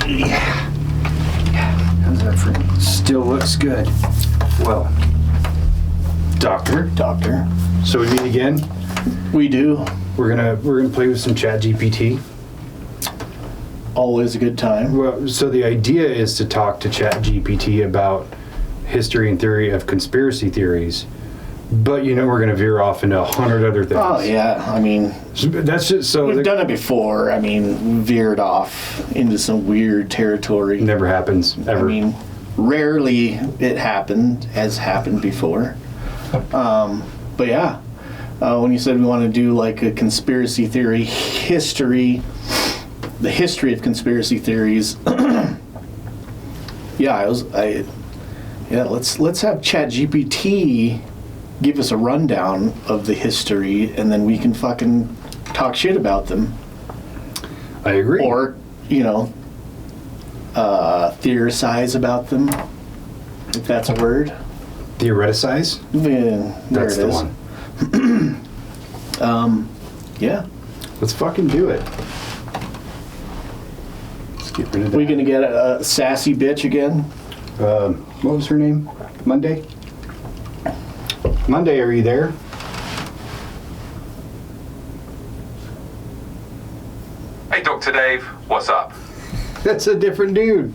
Yeah. How's that for you? Still looks good. Well, Doctor. So we meet again. We do. We're gonna play with some Chat GPT. Always a good time. Well, so the idea is to talk to Chat GPT about history and theory of conspiracy theories. But we're going to veer off into 100 other things. Oh yeah, I mean, that's just so we've done it before. I mean, veered off into some weird territory. Never happens ever. I mean, rarely it has happened before. But yeah, when you said we want to do like a conspiracy theory history, the history of conspiracy theories. Let's have ChatGPT give us a rundown of the history, and then we can fucking talk shit about them. I agree. Or, theorize about them, if that's a word. Theoreticize? Yeah, that's the one. Yeah. Let's fucking do it. Let's get rid of that. We gonna get a sassy bitch again? What was her name? Monday, are you there? Hey, Dr. Dave, what's up? That's a different dude.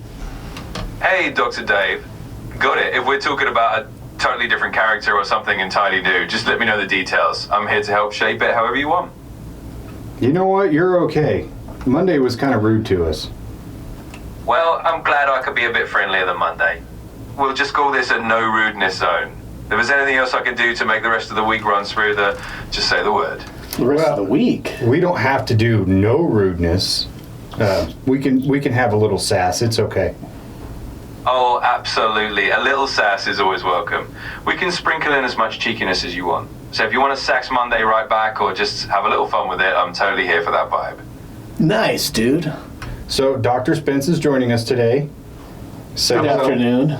Hey, Dr. Dave. Got it. If we're talking about a totally different character or something entirely new, just let me know the details. I'm here to help shape it however you want. You know what? You're okay. Monday was kind of rude to us. Well, I'm glad I could be a bit friendlier than Monday. We'll just call this a no rudeness zone. If there's anything else I can do to make the rest of the week run smoother, just say the word. The rest of the week? We don't have to do no rudeness. We can have a little sass. It's okay. Oh, absolutely. A little sass is always welcome. We can sprinkle in as much cheekiness as you want. So if you want to sax Monday right back or just have a little fun with it, I'm totally here for that vibe. Nice, dude. So Dr. Spence is joining us today. Good afternoon.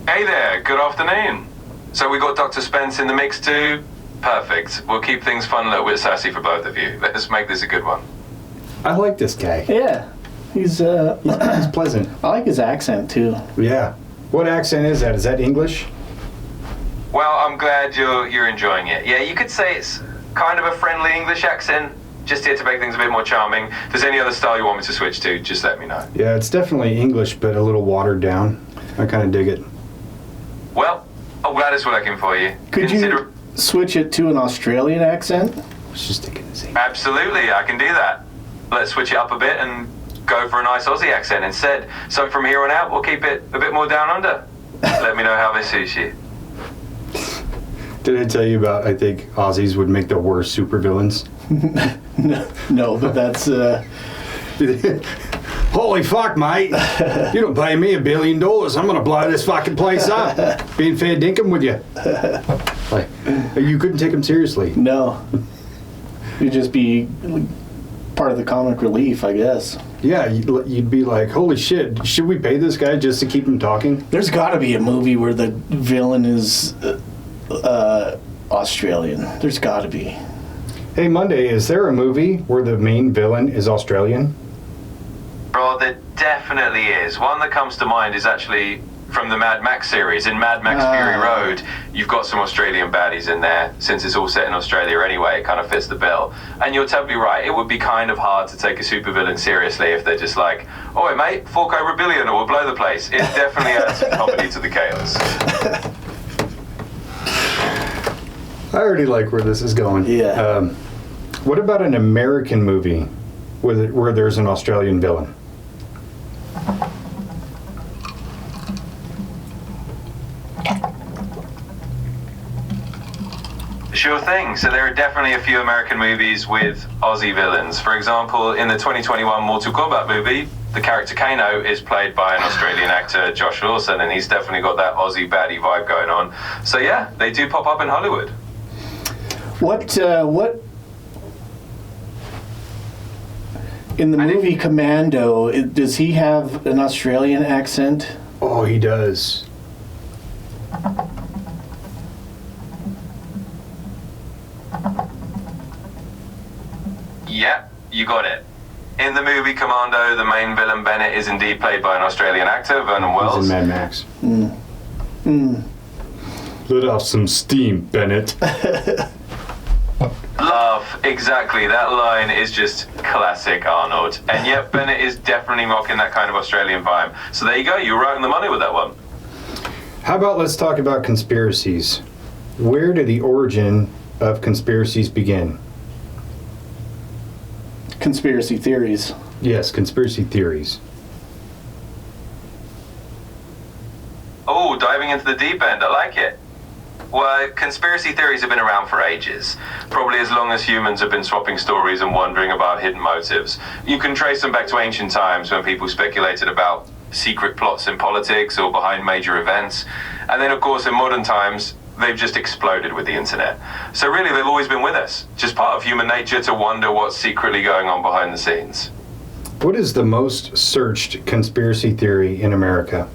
Hey there, good afternoon. So we got Dr. Spence in the mix too? Perfect. We'll keep things fun, a little bit sassy for both of you. Let's make this a good one. I like this guy. Yeah. He's pleasant. I like his accent too. Yeah. What accent is that? Is that English? Well, I'm glad you're enjoying it. Yeah, you could say it's kind of a friendly English accent. Just here to make things a bit more charming. If there's any other style you want me to switch to, just let me know. Yeah, it's definitely English, but a little watered down. I kind of dig it. Well, I'm glad it's working for you. Could you switch it to an Australian accent? I was just thinking the same. Absolutely, I can do that. Let's switch it up a bit and go for a nice Aussie accent instead. So from here on out, we'll keep it a bit more down under. Let me know how this suits you. Did I tell you about, I think Aussies would make the worst supervillains? No, but that's... Holy fuck, mate. You don't pay me $1 billion. I'm going to blow this fucking place up. Being fair dinkum with you. Like, you couldn't take him seriously. No. You'd just be part of the comic relief, I guess. Yeah, you'd be like, holy shit, should we pay this guy just to keep him talking? There's got to be a movie where the villain is Australian. There's got to be. Hey, Monday, is there a movie where the main villain is Australian? Bro, there definitely is. One that comes to mind is actually from the Mad Max series. In Mad Max Fury Road, you've got some Australian baddies in there. Since it's all set in Australia anyway, it kind of fits the bill. And you're totally right, it would be kind of hard to take a supervillain seriously if they're just like, oi mate, fork over $1 billion or we'll blow the place. It definitely adds some comedy to the chaos. I already like where this is going. Yeah. What about an American movie where there's an Australian villain? Sure thing. So there are definitely a few American movies with Aussie villains. For example, in the 2021 Mortal Kombat movie, the character Kano is played by an Australian actor, Josh Lawson, and he's definitely got that Aussie baddie vibe going on. So yeah, they do pop up in Hollywood. What in the movie Commando, does he have an Australian accent? Oh, he does. Yeah, you got it. In the movie Commando, the main villain Bennett is indeed played by an Australian actor, Vernon Wells. He's in Mad Max. Let off some steam, Bennett. Love, exactly. That line is just classic Arnold. And yet Bennett is definitely mocking that kind of Australian vibe. So there you go, you're right on the money with that one. How about let's talk about conspiracies. Where do the origin of conspiracies begin? Conspiracy theories. Yes, conspiracy theories. Oh, diving into the deep end, I like it. Well, conspiracy theories have been around for ages, probably as long as humans have been swapping stories and wondering about hidden motives. You can trace them back to ancient times when people speculated about secret plots in politics or behind major events. And then, of course, in modern times, they've just exploded with the internet. So really, they've always been with us, just part of human nature to wonder what's secretly going on behind the scenes. What is the most searched conspiracy theory in America?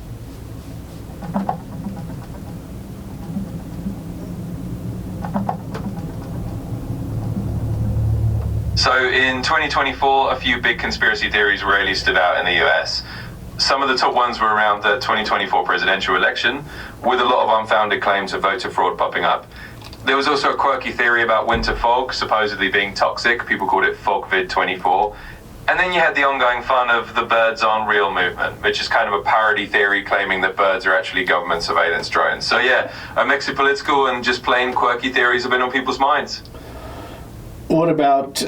So in 2024, a few big conspiracy theories really stood out in the US. Some of the top ones were around the 2024 presidential election, with a lot of unfounded claims of voter fraud popping up. There was also a quirky theory about winter fog supposedly being toxic. People called it FogVid24. And then you had the ongoing fun of the birds aren't real movement, which is kind of a parody theory claiming that birds are actually government surveillance drones. So yeah, a mix of political and just plain quirky theories have been on people's minds. What about,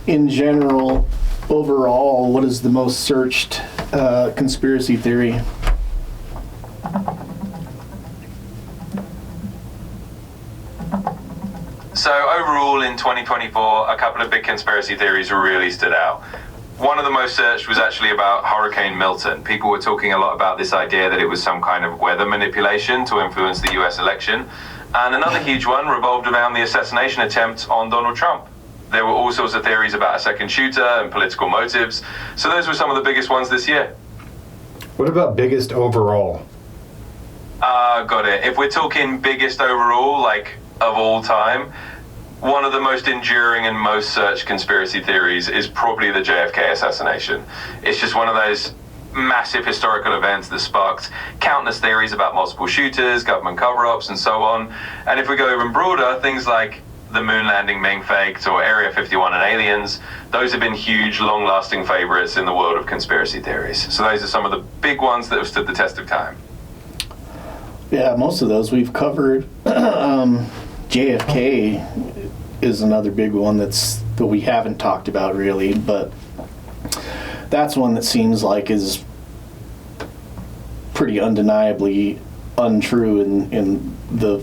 in general, overall, what is the most searched conspiracy theory? So overall in 2024, a couple of big conspiracy theories really stood out. One of the most searched was actually about Hurricane Milton. People were talking a lot about this idea that it was some kind of weather manipulation to influence the US election. And another huge one revolved around the assassination attempt on Donald Trump. There were all sorts of theories about a second shooter and political motives. So those were some of the biggest ones this year. What about biggest overall? Got it. If we're talking biggest overall, like of all time, one of the most enduring and most searched conspiracy theories is probably the JFK assassination. It's just one of those massive historical events that sparked countless theories about multiple shooters, government cover-ups, and so on. And if we go even broader, things like the moon landing being faked or Area 51 and aliens, those have been huge, long-lasting favorites in the world of conspiracy theories. So those are some of the big ones that have stood the test of time. Yeah, most of those we've covered. JFK is another big one that we haven't talked about really, but that's one that seems like is pretty undeniably untrue in the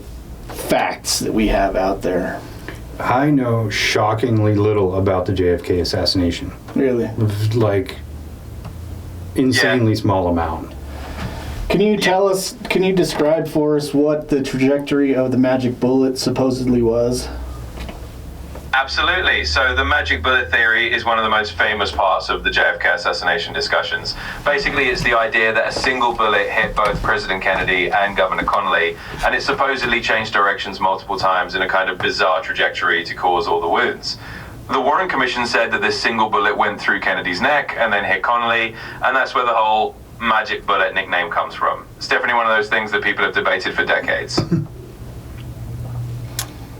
facts that we have out there. I know shockingly little about the JFK assassination. Really? Like, insanely small amount. Can you can you describe for us what the trajectory of the magic bullet supposedly was? Absolutely. So the magic bullet theory is one of the most famous parts of the JFK assassination discussions. Basically, it's the idea that a single bullet hit both President Kennedy and Governor Connolly, and it supposedly changed directions multiple times in a kind of bizarre trajectory to cause all the wounds. The Warren Commission said that this single bullet went through Kennedy's neck and then hit Connolly, and that's where the whole magic bullet nickname comes from. It's definitely one of those things that people have debated for decades.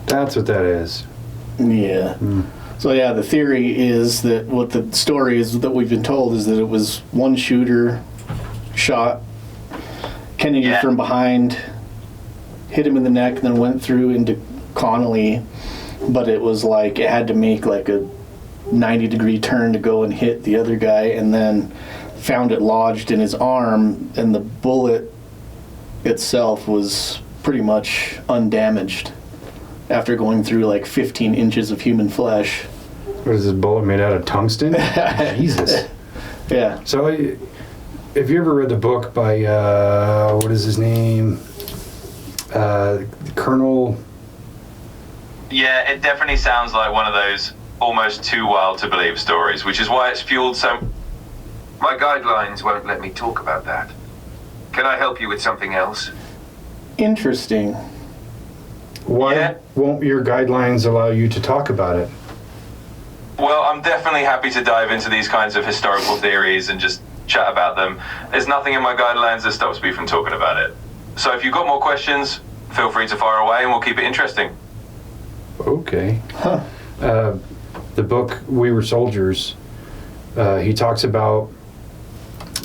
That's what that is. Yeah. So yeah, the theory is that what the story is that we've been told is that it was one shooter shot Kennedy from behind, hit him in the neck, and then went through into Connolly. But it was like it had to make like a 90-degree turn to go and hit the other guy, and then found it lodged in his arm, and the bullet itself was pretty much undamaged after going through like 15 inches of human flesh. What is this bullet made out of tungsten? Jesus. Yeah. So, have you ever read the book by, what is his name? Colonel... Yeah, it definitely sounds like one of those almost too wild to believe stories, which is why it's fueled so... My guidelines won't let me talk about that. Can I help you with something else? Interesting. Why won't your guidelines allow you to talk about it? Well, I'm definitely happy to dive into these kinds of historical theories and just chat about them. There's nothing in my guidelines that stops me from talking about it. So if you've got more questions, feel free to fire away and we'll keep it interesting. Okay. The book We Were Soldiers, he talks about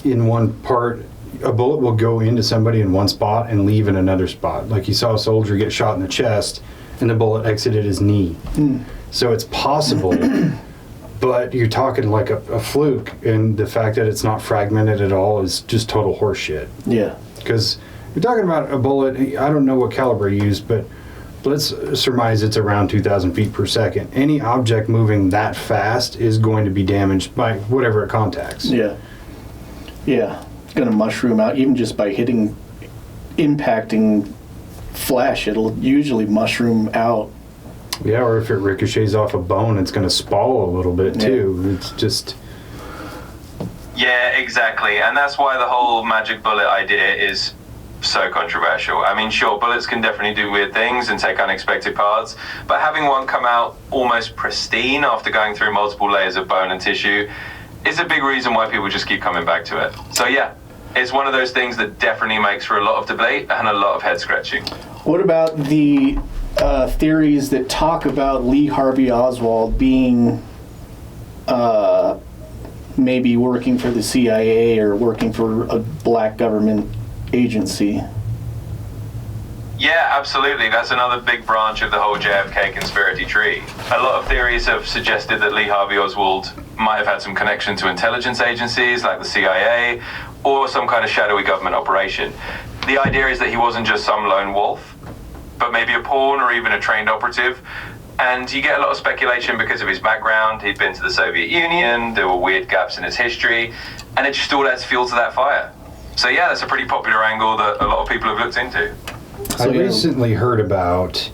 in one part, a bullet will go into somebody in one spot and leave in another spot. Like he saw a soldier get shot in the chest and the bullet exited his knee. So it's possible, but you're talking like a fluke, and the fact that it's not fragmented at all is just total horseshit. Yeah. Because you're talking about a bullet, I don't know what caliber he used, but let's surmise it's around 2,000 feet per second. Any object moving that fast is going to be damaged by whatever it contacts. Yeah. Yeah. It's going to mushroom out, even just by impacting flesh, it'll usually mushroom out. Yeah, or if it ricochets off a bone, it's going to spall a little bit too. Yeah. It's just... Yeah, exactly. And that's why the whole magic bullet idea is so controversial. I mean, sure, bullets can definitely do weird things and take unexpected paths, but having one come out almost pristine after going through multiple layers of bone and tissue is a big reason why people just keep coming back to it. So yeah, it's one of those things that definitely makes for a lot of debate and a lot of head scratching. What about the theories that talk about Lee Harvey Oswald being maybe working for the CIA or working for a black government agency? Yeah, absolutely. That's another big branch of the whole JFK conspiracy tree. A lot of theories have suggested that Lee Harvey Oswald might have had some connection to intelligence agencies like the CIA or some kind of shadowy government operation. The idea is that he wasn't just some lone wolf, but maybe a pawn or even a trained operative. And you get a lot of speculation because of his background. He'd been to the Soviet Union, there were weird gaps in his history, and it just all adds fuel to that fire. So yeah, that's a pretty popular angle that a lot of people have looked into. I recently heard about,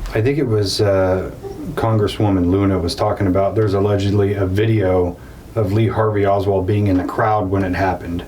I think it was Congresswoman Luna was talking about, there's allegedly a video of Lee Harvey Oswald being in the crowd when it happened.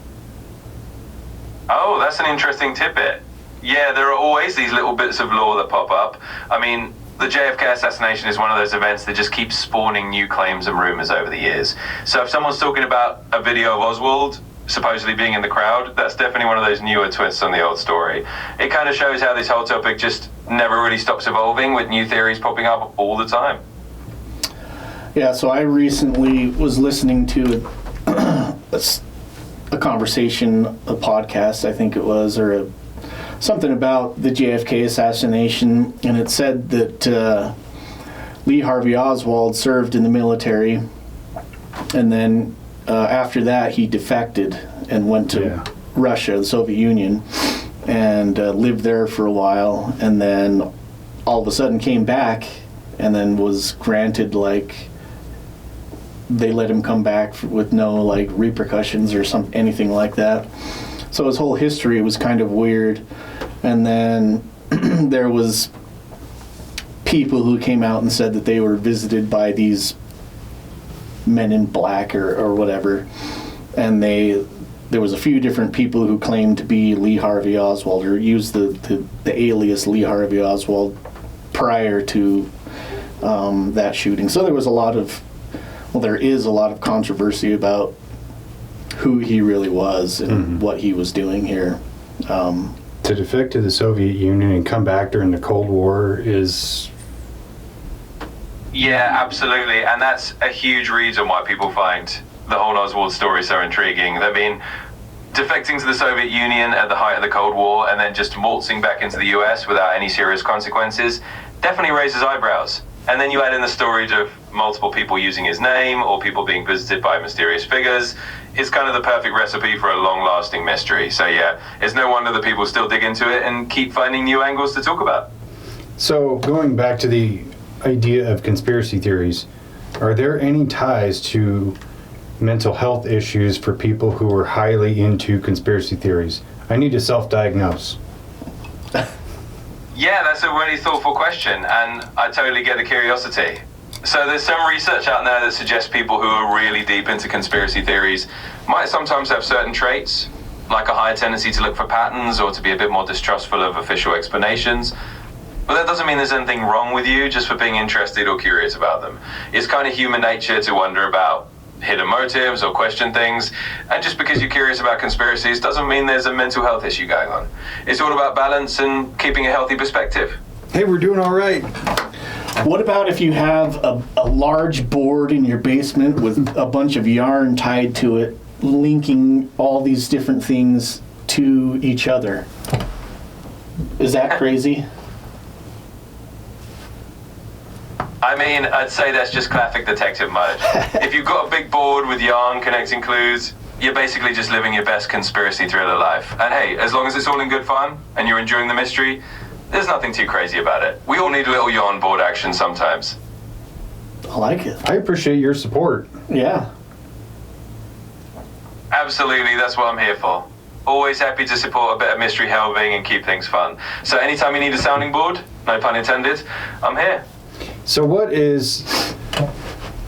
Oh, that's an interesting tidbit. Yeah, there are always these little bits of lore that pop up. I mean, the JFK assassination is one of those events that just keeps spawning new claims and rumors over the years. So if someone's talking about a video of Oswald supposedly being in the crowd, that's definitely one of those newer twists on the old story. It kind of shows how this whole topic just never really stops evolving, with new theories popping up all the time. Yeah, so I recently was listening to a conversation, a podcast, I think it was, or something about the JFK assassination, and it said that Lee Harvey Oswald served in the military, and then after that he defected and went to Russia, the Soviet Union, and lived there for a while, and then all of a sudden came back and then was granted, like, they let him come back with no like repercussions or anything like that. So his whole history was kind of weird. And then there was people who came out and said that they were visited by these men in black or whatever, and there was a few different people who claimed to be Lee Harvey Oswald or used the alias Lee Harvey Oswald prior to that shooting. So there was there is a lot of controversy about who he really was and what he was doing here. To defect to the Soviet Union and come back during the Cold War is... Yeah, absolutely. And that's a huge reason why people find the whole Oswald story so intriguing. I mean, defecting to the Soviet Union at the height of the Cold War and then just waltzing back into the US without any serious consequences definitely raises eyebrows. And then you add in the stories of multiple people using his name or people being visited by mysterious figures. It's kind of the perfect recipe for a long-lasting mystery. So yeah, it's no wonder that people still dig into it and keep finding new angles to talk about. So going back to the idea of conspiracy theories, are there any ties to mental health issues for people who are highly into conspiracy theories? I need to self-diagnose. Yeah, that's a really thoughtful question, and I totally get the curiosity. So there's some research out there that suggests people who are really deep into conspiracy theories might sometimes have certain traits, like a higher tendency to look for patterns or to be a bit more distrustful of official explanations. But that doesn't mean there's anything wrong with you just for being interested or curious about them. It's kind of human nature to wonder about hidden motives or question things, and just because you're curious about conspiracies doesn't mean there's a mental health issue going on. It's all about balance and keeping a healthy perspective. Hey, we're doing all right. What about if you have a large board in your basement with a bunch of yarn tied to it, linking all these different things to each other? Is that crazy? I mean, I'd say that's just classic detective mode. If you've got a big board with yarn connecting clues, you're basically just living your best conspiracy thriller life. And hey, as long as it's all in good fun and you're enjoying the mystery, there's nothing too crazy about it. We all need a little yarn board action sometimes. I like it. I appreciate your support. Yeah. Absolutely, that's what I'm here for. Always happy to support a bit of mystery helping and keep things fun. So anytime you need a sounding board, no pun intended, I'm here. So what is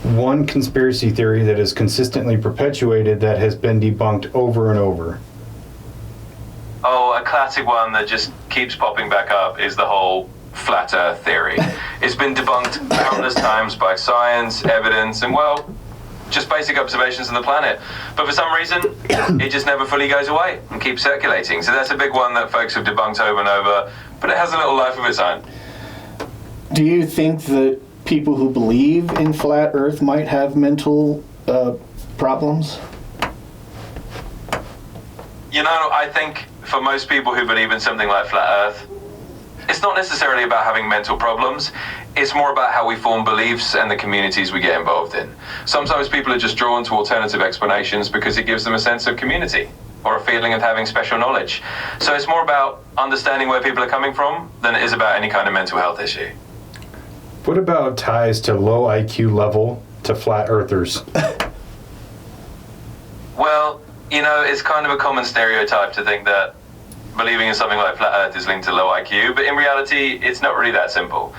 one conspiracy theory that is consistently perpetuated that has been debunked over and over? Oh, a classic one that just keeps popping back up is the whole flat earth theory. It's been debunked countless times by science, evidence, and well, just basic observations of the planet. But for some reason, it just never fully goes away and keeps circulating. So that's a big one that folks have debunked over and over, but it has a little life of its own. Do you think that people who believe in flat Earth might have mental problems? You know, I think for most people who believe in something like flat Earth, it's not necessarily about having mental problems. It's more about how we form beliefs and the communities we get involved in. Sometimes people are just drawn to alternative explanations because it gives them a sense of community or a feeling of having special knowledge. So it's more about understanding where people are coming from than it is about any kind of mental health issue. What about ties to low IQ level to flat earthers? Well, you know, it's kind of a common stereotype to think that believing in something like flat Earth is linked to low IQ, but in reality, it's not really that simple.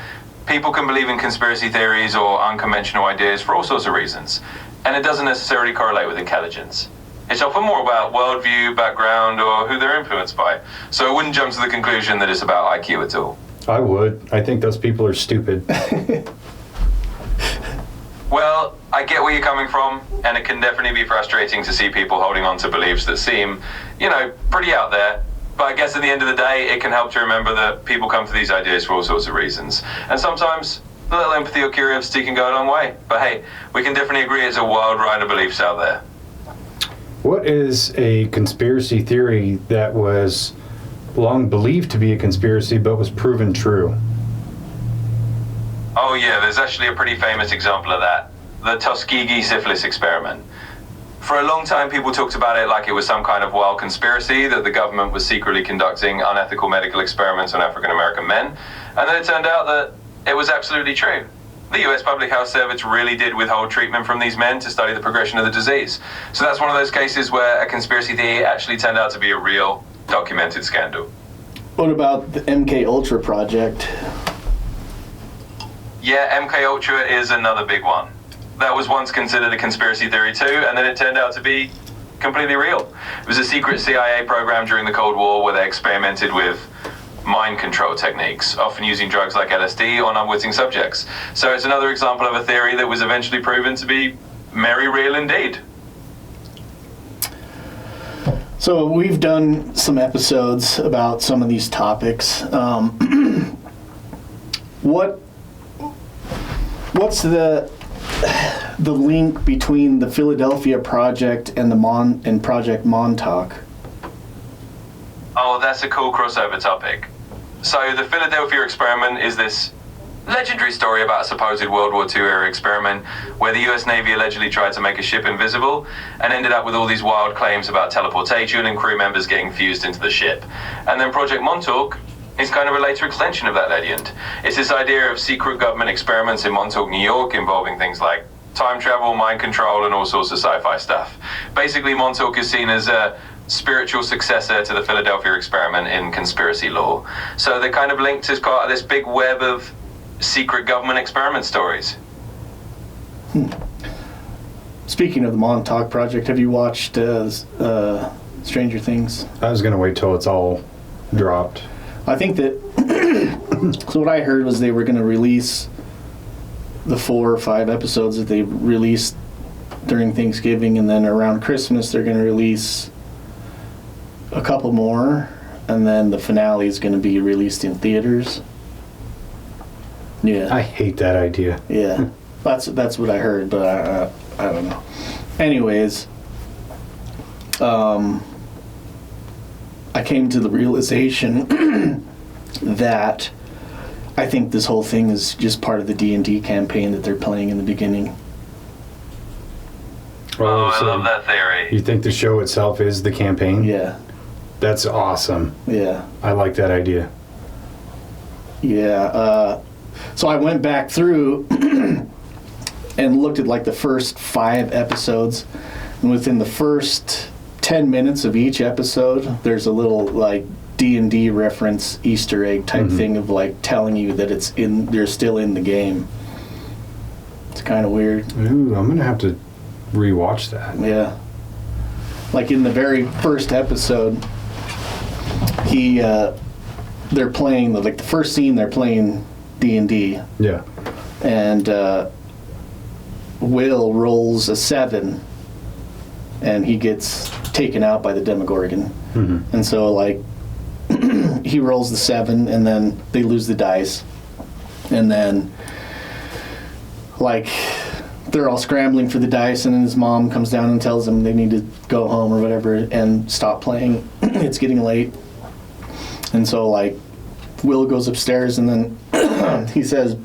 People can believe in conspiracy theories or unconventional ideas for all sorts of reasons, and it doesn't necessarily correlate with intelligence. It's often more about worldview, background, or who they're influenced by. So I wouldn't jump to the conclusion that it's about IQ at all. I would. I think those people are stupid. Well, I get where you're coming from, and it can definitely be frustrating to see people holding on to beliefs that seem, you know, pretty out there. But I guess at the end of the day, it can help to remember that people come to these ideas for all sorts of reasons. And sometimes a little empathy or curiosity can go a long way. But hey, we can definitely agree it's a wild ride of beliefs out there. What is a conspiracy theory that was long believed to be a conspiracy but was proven true? Oh yeah, there's actually a pretty famous example of that. The Tuskegee syphilis experiment. For a long time, people talked about it like it was some kind of wild conspiracy that the government was secretly conducting unethical medical experiments on African-American men. And then it turned out that it was absolutely true. The US Public Health Service really did withhold treatment from these men to study the progression of the disease. So that's one of those cases where a conspiracy theory actually turned out to be a real, documented scandal. What about the MK Ultra project? Yeah, MK Ultra is another big one. That was once considered a conspiracy theory too, and then it turned out to be completely real. It was a secret CIA program during the Cold War where they experimented with mind control techniques, often using drugs like LSD on unwitting subjects. So it's another example of a theory that was eventually proven to be very real indeed. So we've done some episodes about some of these topics. What's the link between the Philadelphia Project and the Project Montauk? Oh, that's a cool crossover topic. So the Philadelphia experiment is this legendary story about a supposed World War II era experiment where the US Navy allegedly tried to make a ship invisible and ended up with all these wild claims about teleportation and crew members getting fused into the ship. And then Project Montauk is kind of a later extension of that legend. It's this idea of secret government experiments in Montauk, New York, involving things like time travel, mind control, and all sorts of sci-fi stuff. Basically, Montauk is seen as a spiritual successor to the Philadelphia experiment in conspiracy lore. So they're kind of linked as part of this big web of secret government experiment stories. Speaking of the Montauk Project, have you watched Stranger Things? I was going to wait till it's all dropped. I think that So what I heard was they were going to release the 4 or 5 episodes that they released during Thanksgiving, and then around Christmas they're going to release a couple more, and then the finale is going to be released in theaters. Yeah. I hate that idea. Yeah. That's what I heard, but I don't know. Anyways, I came to the realization that I think this whole thing is just part of the D&D campaign that they're playing in the beginning. Oh, I so love that theory. You think the show itself is the campaign? Yeah. That's awesome. Yeah. I like that idea. Yeah. So I went back through and looked at like the first 5 episodes, and within the first 10 minutes of each episode, there's a little like D&D reference Easter egg type thing of like telling you that they're still in the game. It's kind of weird. Ooh, I'm gonna have to rewatch that. Yeah. Like in the very first episode, they're playing like the first scene. They're playing D&D, Yeah. and Will rolls a 7, and he gets taken out by the Demogorgon. And so like he rolls the 7, and then they lose the dice, and then like they're all scrambling for the dice, and then his mom comes down and tells them they need to go home or whatever and stop playing. It's getting late, and so like Will goes upstairs, and then he says,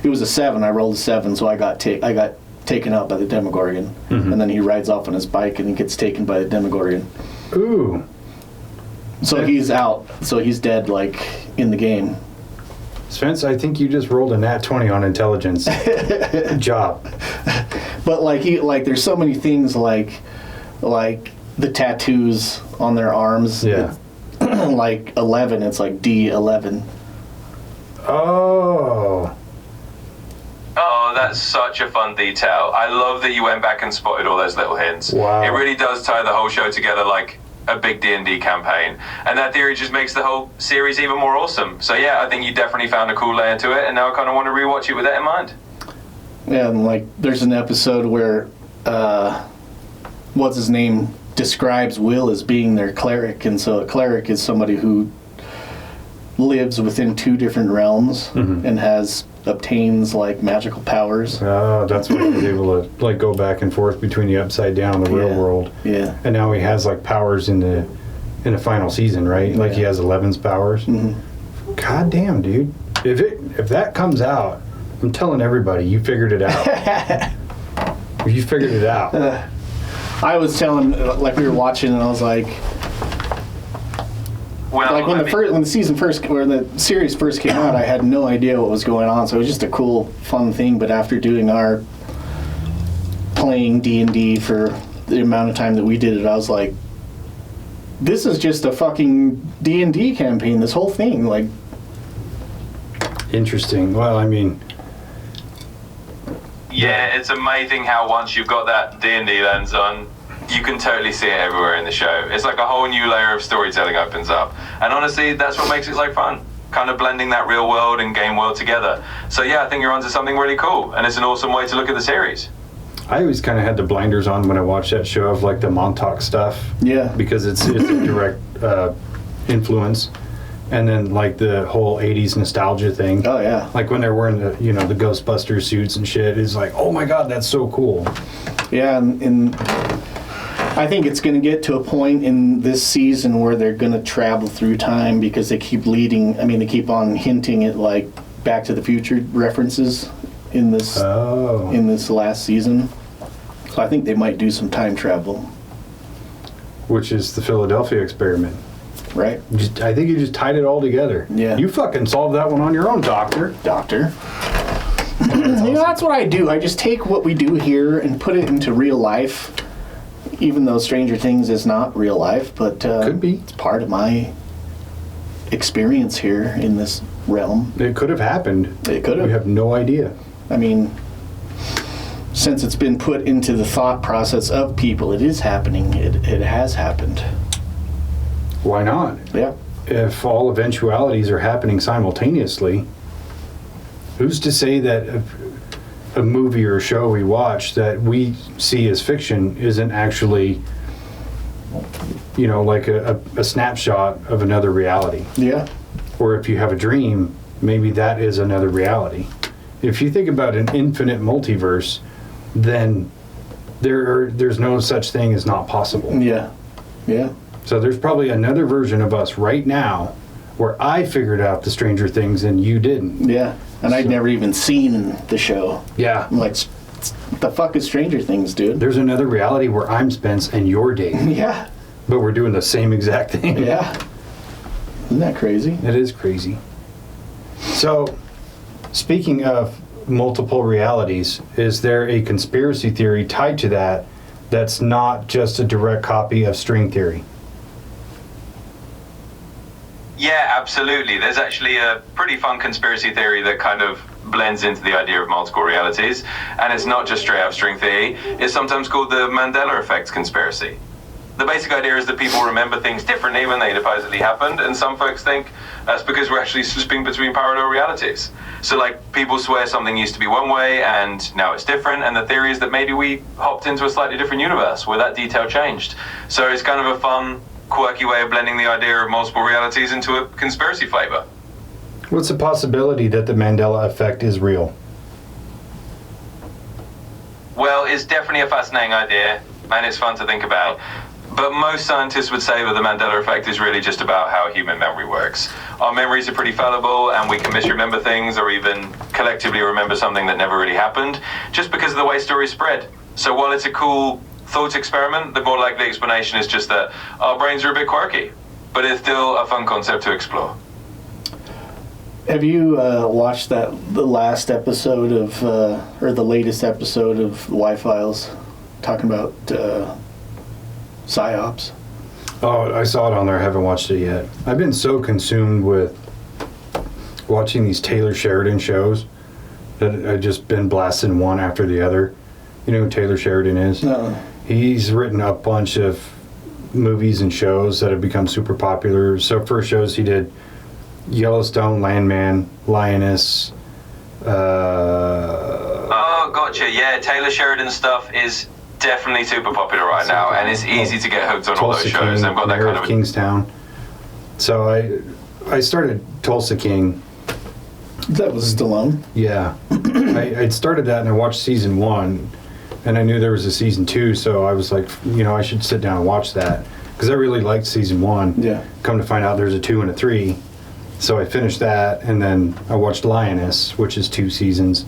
"It was a 7. I rolled a 7, so I got taken out by the Demogorgon." And then he rides off on his bike, and he gets taken by the Demogorgon. Ooh. So he's out. So he's dead, like in the game. Spence, I think you just rolled a nat 20 on intelligence. Good job. But like there's so many things like the tattoos on their arms. Yeah. Like 11, it's like D11. Oh. Oh, that's such a fun detail. I love that you went back and spotted all those little hints. Wow. It really does tie the whole show together like a big D&D campaign. And that theory just makes the whole series even more awesome. So yeah, I think you definitely found a cool layer to it, and now I kind of want to rewatch it with that in mind. Yeah, and like there's an episode where what's his name describes Will as being their cleric, and so a cleric is somebody who lives within 2 different realms and obtains like magical powers. Oh, that's why he's able to like go back and forth between the upside down and the real world. Yeah. And now he has like powers in the final season, right? Like he has 11's powers. God damn, dude. If that comes out, I'm telling everybody, you figured it out. You figured it out. I was telling, like we were watching, and I was like, Well, like when the series first came out, I had no idea what was going on, so it was just a cool, fun thing. But after doing our playing D&D for the amount of time that we did it, I was like, this is just a fucking D&D campaign. This whole thing, like, Interesting. Well, I mean, yeah, it's amazing how once you've got that D&D lens on, you can totally see it everywhere in the show. It's like a whole new layer of storytelling opens up. And honestly, that's what makes it so fun. Kind of blending that real world and game world together. So yeah, I think you're onto something really cool. And it's an awesome way to look at the series. I always kind of had the blinders on when I watched that show of like the Montauk stuff. yeah, Because it's a direct influence. And then like the whole 80s nostalgia thing. oh yeah, Like when they're wearing the Ghostbuster suits and shit, is like, oh my god, that's so cool. yeah, and I think it's going to get to a point in this season where they're going to travel through time, because they keep they keep on hinting at like Back to the Future references in this in this last season. So I think they might do some time travel. Which is the Philadelphia experiment. Right? I think you just tied it all together. Yeah. You fucking solved that one on your own, Doctor. Doctor. That's what I do. I just take what we do here and put it into real life, even though Stranger Things is not real life, but Could be. it's part of my experience here in this realm. It could have happened. It could have. We have no idea. I mean, since it's been put into the thought process of people, it is happening. It has happened. Why not? Yeah. if all eventualities are happening simultaneously, who's to say that a movie or a show we watch that we see as fiction isn't actually, like a snapshot of another reality? Yeah. Or if you have a dream, maybe that is another reality. If you think about an infinite multiverse, then there's no such thing as not possible. Yeah. Yeah. So there's probably another version of us right now where I figured out the Stranger Things and you didn't. Yeah. And I'd never even seen the show. Yeah. I'm like, what the fuck is Stranger Things, dude? There's another reality where I'm Spence and you're Dave. Yeah. But we're doing the same exact thing. Yeah. Isn't that crazy? It is crazy. So, speaking of multiple realities, is there a conspiracy theory tied to that that's not just a direct copy of string theory? Yeah, absolutely. There's actually a pretty fun conspiracy theory that kind of blends into the idea of multiple realities. And it's not just straight up string theory. It's sometimes called the Mandela effect conspiracy. The basic idea is that people remember things differently when they supposedly happened, and some folks think that's because we're actually slipping between parallel realities. So like, people swear something used to be one way and now it's different, and the theory is that maybe we hopped into a slightly different universe where that detail changed. So it's kind of a fun, quirky way of blending the idea of multiple realities into a conspiracy flavor. What's the possibility that the Mandela effect is real? Well, it's definitely a fascinating idea, and it's fun to think about. But most scientists would say that the Mandela effect is really just about how human memory works. Our memories are pretty fallible, and we can misremember things or even collectively remember something that never really happened, just because of the way stories spread. So while it's a cool thought experiment, the more likely explanation is just that our brains are a bit quirky. But it's still a fun concept to explore. Have you watched the last episode of, or the latest episode of Y-Files, talking about PSYOPs? Oh, I saw it on there. I haven't watched it yet. I've been so consumed with watching these Taylor Sheridan shows that I've just been blasting one after the other. You know who Taylor Sheridan is? No. He's written a bunch of movies and shows that have become super popular. So first shows he did Yellowstone, Landman, Lioness. Oh, gotcha. Yeah, Taylor Sheridan stuff is definitely super popular right now, and it's easy to get hooked on all those shows. They've got that kind of Kingstown. So I started Tulsa King. That was Stallone. Yeah. I started that and I watched season 1, and I knew there was a season 2, so I was like, I should sit down and watch that because I really liked season 1. Yeah. Come to find out there's a 2 and a 3. So I finished that, and then I watched Lioness, which is 2 seasons.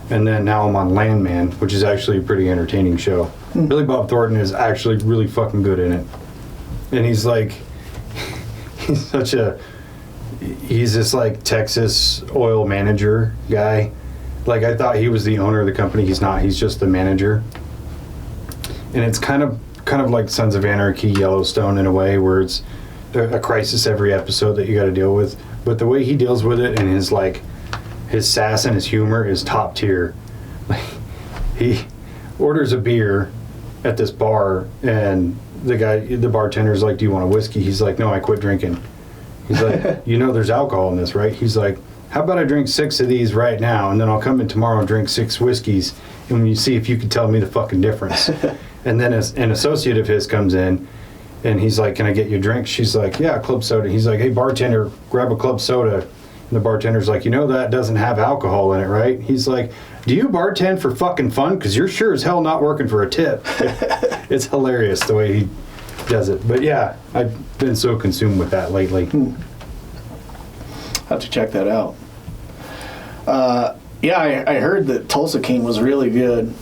And then now I'm on Landman, which is actually a pretty entertaining show. Billy Bob Thornton is actually really fucking good in it. And he's this like Texas oil manager guy. Like, I thought he was the owner of the company. He's not. He's just the manager. And it's kind of like Sons of Anarchy, Yellowstone in a way, where it's a crisis every episode that you got to deal with. But the way he deals with it and his sass and his humor is top tier. He orders a beer at this bar, and the bartender's like, "Do you want a whiskey?" He's like, "No, I quit drinking." He's like, "There's alcohol in this, right?" He's like, "How about I drink 6 of these right now, and then I'll come in tomorrow and drink 6 whiskeys, and when you see if you can tell me the fucking difference." And then an associate of his comes in, and he's like, "Can I get you a drink?" She's like, "Yeah, club soda." He's like, "Hey, bartender, grab a club soda." And the bartender's like, that doesn't have alcohol in it, right? He's like, "Do you bartend for fucking fun? Because you're sure as hell not working for a tip." It's hilarious the way he does it. But yeah, I've been so consumed with that lately. Have to check that out. Yeah, I heard that Tulsa King was really good.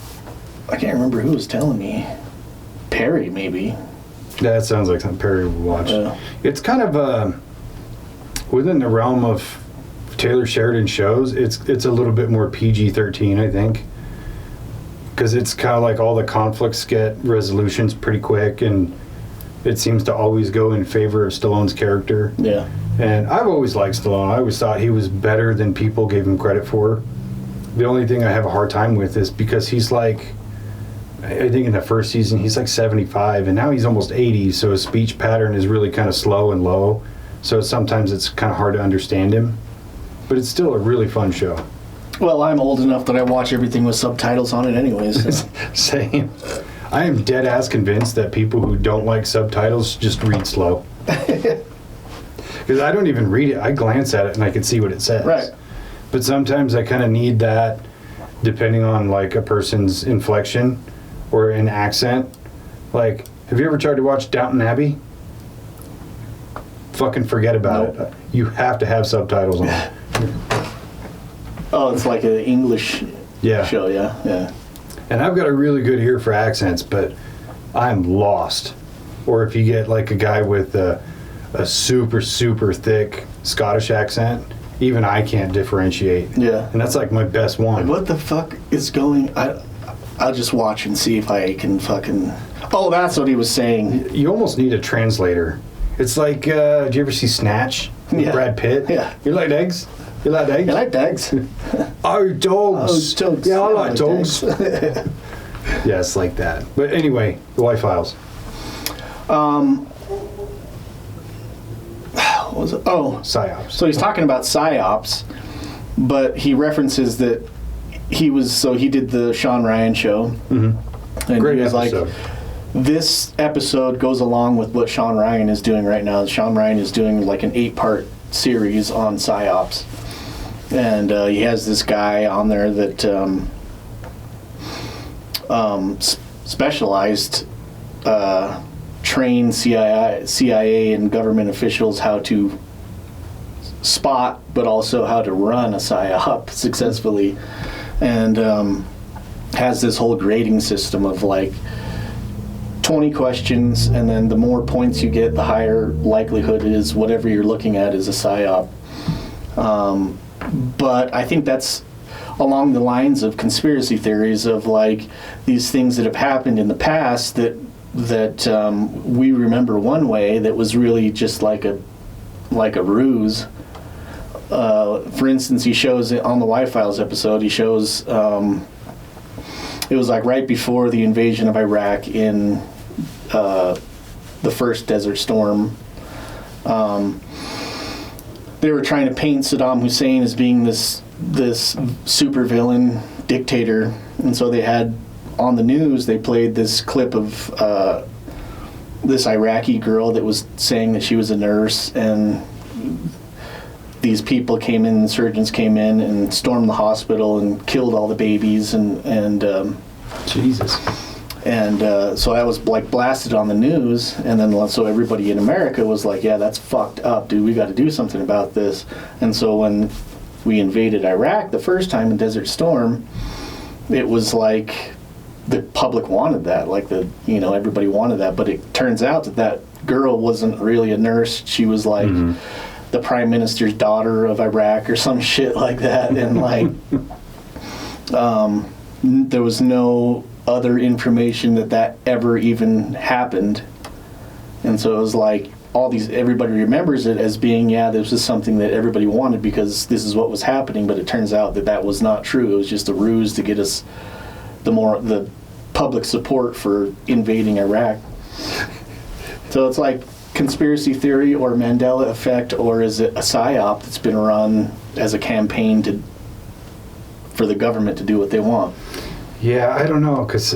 I can't remember who was telling me. Perry, maybe. That sounds like something Perry would watch. It's kind of within the realm of Taylor Sheridan shows. It's a little bit more PG-13, I think, because it's kind of like all the conflicts get resolutions pretty quick, and it seems to always go in favor of Stallone's character. Yeah. And I've always liked Stallone. I always thought he was better than people gave him credit for. The only thing I have a hard time with is because he's like, I think in the first season he's like 75, and now he's almost 80, so his speech pattern is really kind of slow and low. so sometimes it's kind of hard to understand him. But it's still a really fun show. Well, I'm old enough that I watch everything with subtitles on it anyways. So. Same. I am dead ass convinced that people who don't like subtitles just read slow. Because I don't even read it. I glance at it and I can see what it says. Right. But sometimes I kind of need that, depending on like a person's inflection or an accent. Like, have you ever tried to watch Downton Abbey? Fucking forget about it. You have to have subtitles on. Oh, it's like an English show, yeah. And I've got a really good ear for accents, but I'm lost. Or if you get like a guy with a super, super thick Scottish accent, even I can't differentiate. Yeah. And that's like my best one. What the fuck is going... I'll just watch and see if I can fucking... Oh, that's what he was saying. You almost need a translator. It's like, did you ever see Snatch? With Brad Pitt? Yeah. You like eggs? You like eggs? I like dogs. Oh, dogs. Oh, dogs. Yeah, I like dogs. Yeah, it's like that. But anyway, the White Files. What was it? Oh, PsyOps. so he's talking about PsyOps, but he references that he did the Sean Ryan show. Mm-hmm. And Great he was episode. like, this episode goes along with what Sean Ryan is doing right now. Sean Ryan is doing like an 8-part series on PsyOps. And he has this guy on there that specialized, train CIA and government officials how to spot, but also how to run a PSYOP successfully. And has this whole grading system of like 20 questions, and then the more points you get, the higher likelihood is whatever you're looking at is a PSYOP. But I think that's along the lines of conspiracy theories of like these things that have happened in the past that we remember one way that was really just like a ruse. For instance, he shows it on the Y-Files episode. He shows it was like right before the invasion of Iraq in the first Desert Storm. They were trying to paint Saddam Hussein as being this supervillain dictator, and so they had on the news, they played this clip of this Iraqi girl that was saying that she was a nurse, and these people came in, surgeons came in and stormed the hospital and killed all the babies, and Jesus. And so that was like blasted on the news, and then so everybody in America was like, yeah, that's fucked up, dude, we got to do something about this. And so when we invaded Iraq the first time in Desert Storm, it was like the public wanted that, like everybody wanted that, but it turns out that girl wasn't really a nurse. She was like the prime minister's daughter of Iraq or some shit like that, and like there was no other information that ever even happened. And so it was like everybody remembers it as being, this was something that everybody wanted because this is what was happening, but it turns out that was not true. It was just a ruse to get us the public support for invading Iraq. So it's like conspiracy theory or Mandela effect, or is it a PSYOP that's been run as a campaign for the government to do what they want? Yeah, I don't know, because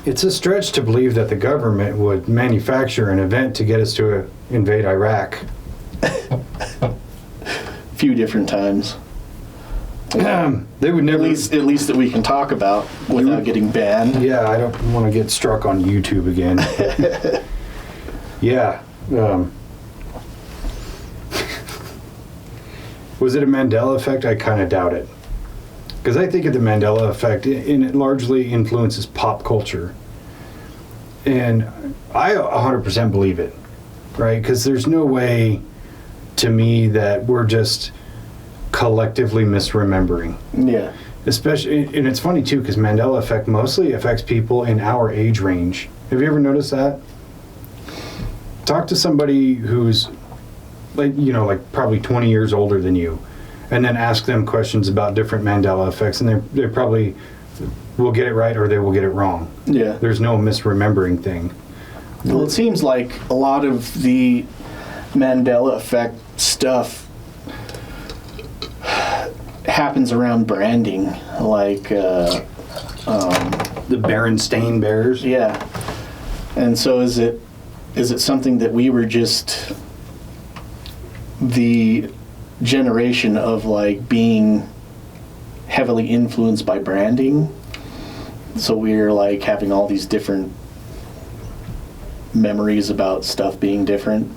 it's a stretch to believe that the government would manufacture an event to get us to invade Iraq. A few different times. They would never... At least that we can talk about without getting banned. Yeah, I don't want to get struck on YouTube again. Yeah. Was it a Mandela effect? I kind of doubt it. Because I think of the Mandela effect, and it largely influences pop culture. And I 100% believe it, right? Because there's no way, to me, that we're just collectively misremembering. Yeah. Especially, and it's funny too, because Mandela effect mostly affects people in our age range. Have you ever noticed that? Talk to somebody who's like probably 20 years older than you, and then ask them questions about different Mandela effects, and they probably will get it right or they will get it wrong. Yeah. There's no misremembering thing. Well, it seems like a lot of the Mandela effect stuff happens around branding, like The Berenstain Bears. yeah. And so is it something that we were just the generation of like being heavily influenced by branding? So we're like having all these different memories about stuff being different.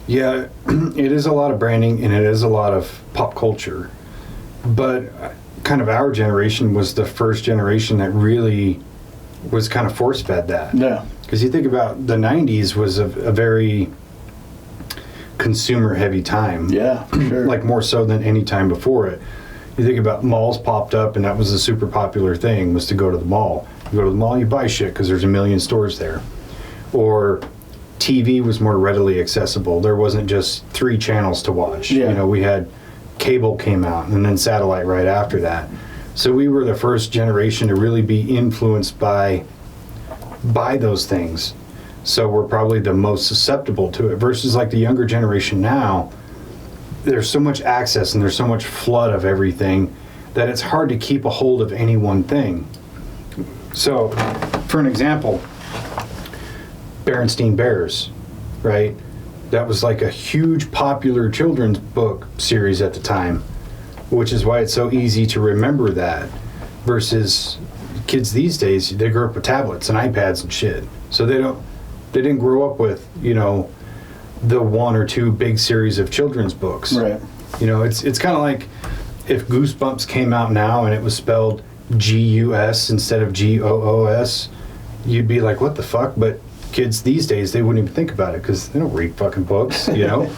Yeah, it is a lot of branding and it is a lot of pop culture. But kind of our generation was the first generation that really was kind of force-fed that. Yeah. Because you think about the 90s was a very consumer-heavy time. Yeah, for sure. Like more so than any time before it. You think about malls popped up and that was a super popular thing, was to go to the mall. You go to the mall, you buy shit because there's a million stores there. Or TV was more readily accessible. There wasn't just 3 channels to watch. Yeah. You know, we had cable came out and then satellite right after that. So we were the first generation to really be influenced by those things. So we're probably the most susceptible to it versus like the younger generation now. There's so much access and there's so much flood of everything that it's hard to keep a hold of any one thing. So, for an example, Berenstain Bears, right? That was like a huge popular children's book series at the time, which is why it's so easy to remember that versus kids these days. They grew up with tablets and iPads and shit. So they didn't grow up with, you know, the 1 or 2 big series of children's books. Right. You know, it's kind of like if Goosebumps came out now and it was spelled G-U-S instead of G-O-O-S, you'd be like, what the fuck? But kids these days, they wouldn't even think about it because they don't read fucking books, you know?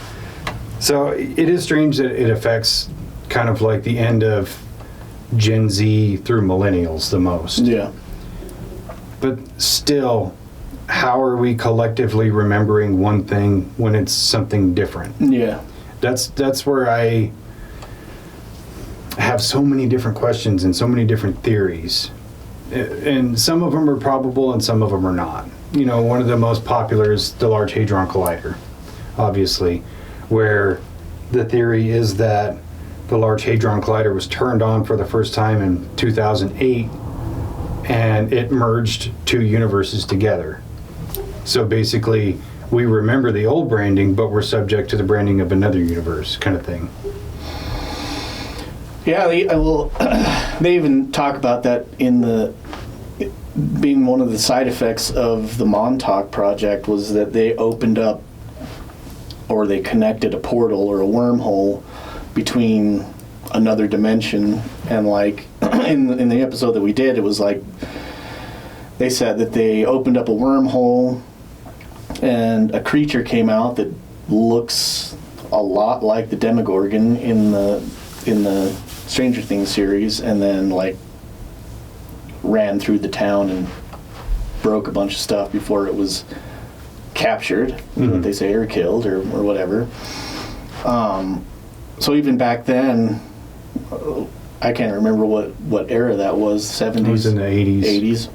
So it is strange that it affects kind of like the end of Gen Z through millennials the most. Yeah. But still, how are we collectively remembering one thing when it's something different? Yeah. That's where I have so many different questions and so many different theories. And some of them are probable and some of them are not. You know, one of the most popular is the Large Hadron Collider, obviously, where the theory is that the Large Hadron Collider was turned on for the first time in 2008 and it merged 2 universes together. So basically, we remember the old branding, but we're subject to the branding of another universe kind of thing. Yeah, they even talk about that in the being one of the side effects of the Montauk project was that they opened up or they connected a portal or a wormhole between another dimension and like in the episode that we did, it was like they said that they opened up a wormhole and a creature came out that looks a lot like the Demogorgon in the Stranger Things series, and then like ran through the town and broke a bunch of stuff before it was captured, what they say, or killed or whatever. So even back then, I can't remember what era that was, 70s? It was in the 80s. 80s.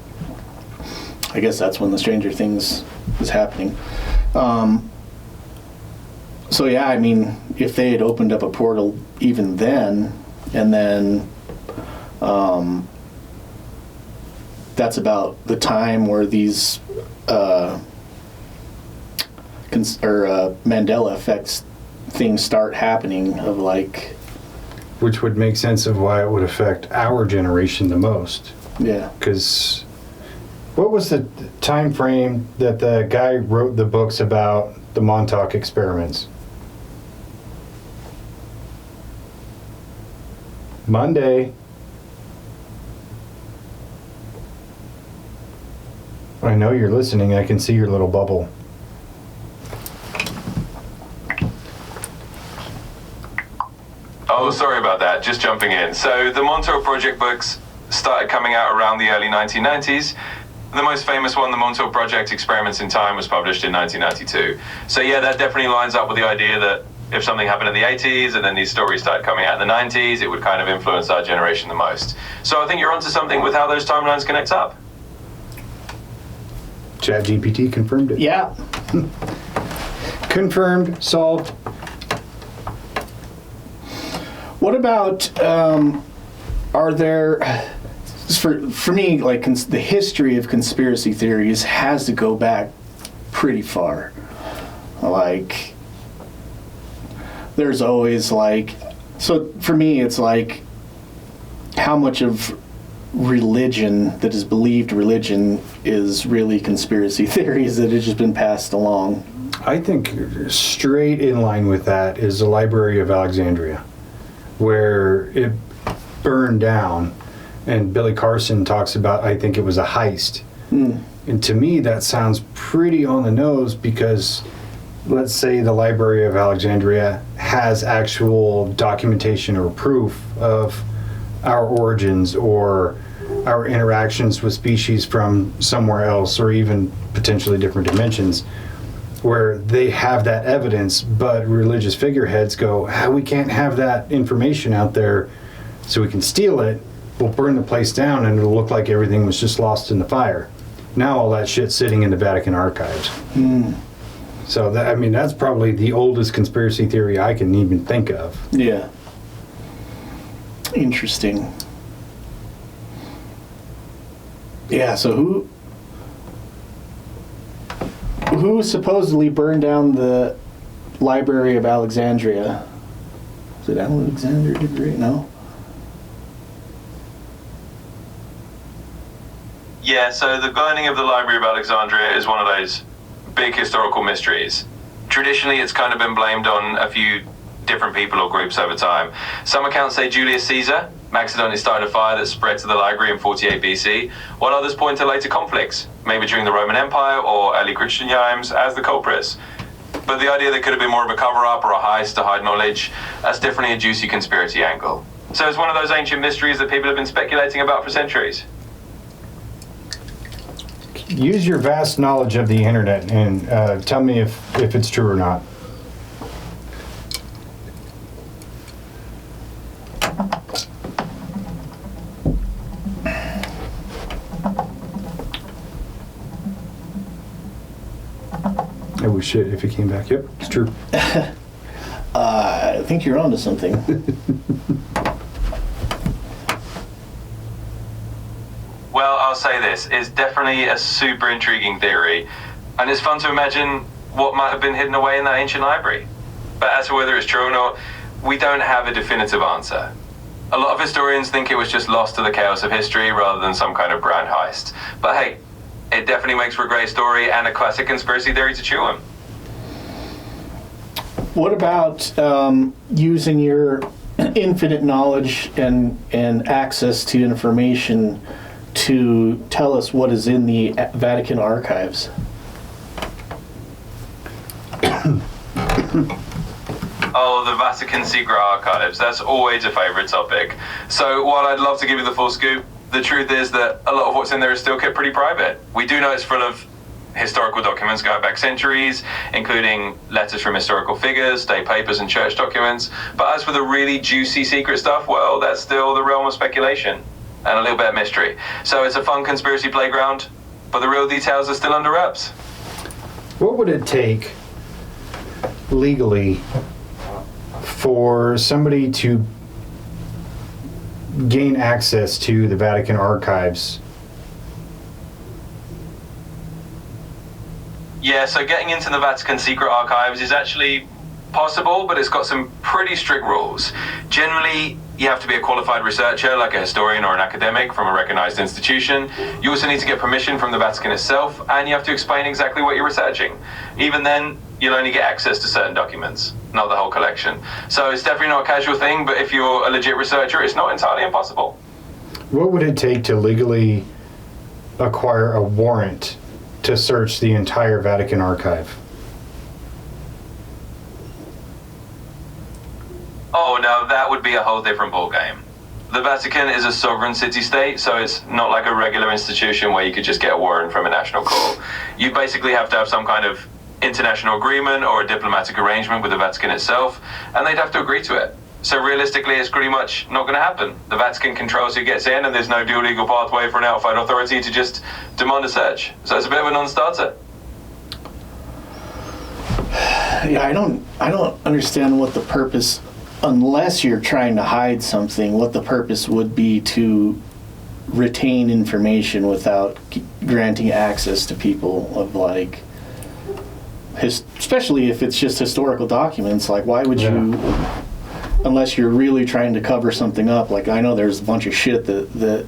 I guess that's when the Stranger Things was happening. So yeah, I mean, if they had opened up a portal even then, and then that's about the time where these Mandela effects things start happening of like... Which would make sense of why it would affect our generation the most. Yeah. Because what was the time frame that the guy wrote the books about the Montauk experiments? Monday. I know you're listening. I can see your little bubble. Oh, sorry about that. Just jumping in. So the Montauk Project books started coming out around the early 1990s. The most famous one, the Montauk Project Experiments in Time, was published in 1992. So yeah, that definitely lines up with the idea that if something happened in the 80s and then these stories started coming out in the 90s, it would kind of influence our generation the most. So I think you're onto something with how those timelines connect up. ChatGPT confirmed it. Yeah. Confirmed. Solved. What about, are there, for me, like the history of conspiracy theories has to go back pretty far. Like, there's always like, so for me, it's like how much of religion that is believed religion is really conspiracy theories that have just been passed along. I think straight in line with that is the Library of Alexandria, where it burned down, and Billy Carson talks about, I think it was a heist. And to me, that sounds pretty on the nose, because let's say the Library of Alexandria has actual documentation or proof of our origins or our interactions with species from somewhere else, or even potentially different dimensions, where they have that evidence, but religious figureheads go, we can't have that information out there, so we can steal it. We'll burn the place down, and it'll look like everything was just lost in the fire. Now all that shit's sitting in the Vatican archives. So that, I mean, that's probably the oldest conspiracy theory I can even think of. Yeah. Interesting. Yeah, so who supposedly burned down the Library of Alexandria? Is it Alexander the Great? No? Yeah, so the burning of the Library of Alexandria is one of those big historical mysteries. Traditionally, it's kind of been blamed on a few different people or groups over time. Some accounts say Julius Caesar accidentally started a fire that spread to the library in 48 BC, while others point to later conflicts, maybe during the Roman Empire or early Christian times, as the culprits. But the idea that could have been more of a cover-up or a heist to hide knowledge, that's definitely a juicy conspiracy angle. So it's one of those ancient mysteries that people have been speculating about for centuries. Use your vast knowledge of the internet and tell me if it's true or not. Oh shit, if he came back. Yep, it's true. I think you're onto something. Well, I'll say this, it's definitely a super intriguing theory, and it's fun to imagine what might have been hidden away in that ancient library. But as for whether it's true or not, we don't have a definitive answer. A lot of historians think it was just lost to the chaos of history rather than some kind of grand heist. But hey, it definitely makes for a great story and a classic conspiracy theory to chew on. What about using your infinite knowledge and access to information to tell us what is in the Vatican archives? Oh, the Vatican secret archives. That's always a favorite topic. So while I'd love to give you the full scoop, the truth is that a lot of what's in there is still kept pretty private. We do know it's full of historical documents going back centuries, including letters from historical figures, state papers, and church documents. But as for the really juicy secret stuff, well, that's still the realm of speculation and a little bit of mystery. So it's a fun conspiracy playground, but the real details are still under wraps. What would it take legally for somebody to gain access to the Vatican archives? Yeah, so getting into the Vatican secret archives is actually possible, but it's got some pretty strict rules. Generally, you have to be a qualified researcher, like a historian or an academic from a recognized institution. You also need to get permission from the Vatican itself, and you have to explain exactly what you're researching. Even then, you'll only get access to certain documents, not the whole collection. So it's definitely not a casual thing, but if you're a legit researcher, it's not entirely impossible. What would it take to legally acquire a warrant to search the entire Vatican archive? Oh, no, that would be a whole different ballgame. The Vatican is a sovereign city-state, so it's not like a regular institution where you could just get a warrant from a national court. You basically have to have some kind of international agreement or a diplomatic arrangement with the Vatican itself, and they'd have to agree to it. So realistically, it's pretty much not going to happen. The Vatican controls who gets in, and there's no dual legal pathway for an outside authority to just demand a search. So it's a bit of a non-starter. Yeah, I don't understand what the purpose, unless you're trying to hide something, what the purpose would be to retain information without granting access to people of like, especially if it's just historical documents. Like, why would you, unless you're really trying to cover something up? Like, I know there's a bunch of shit that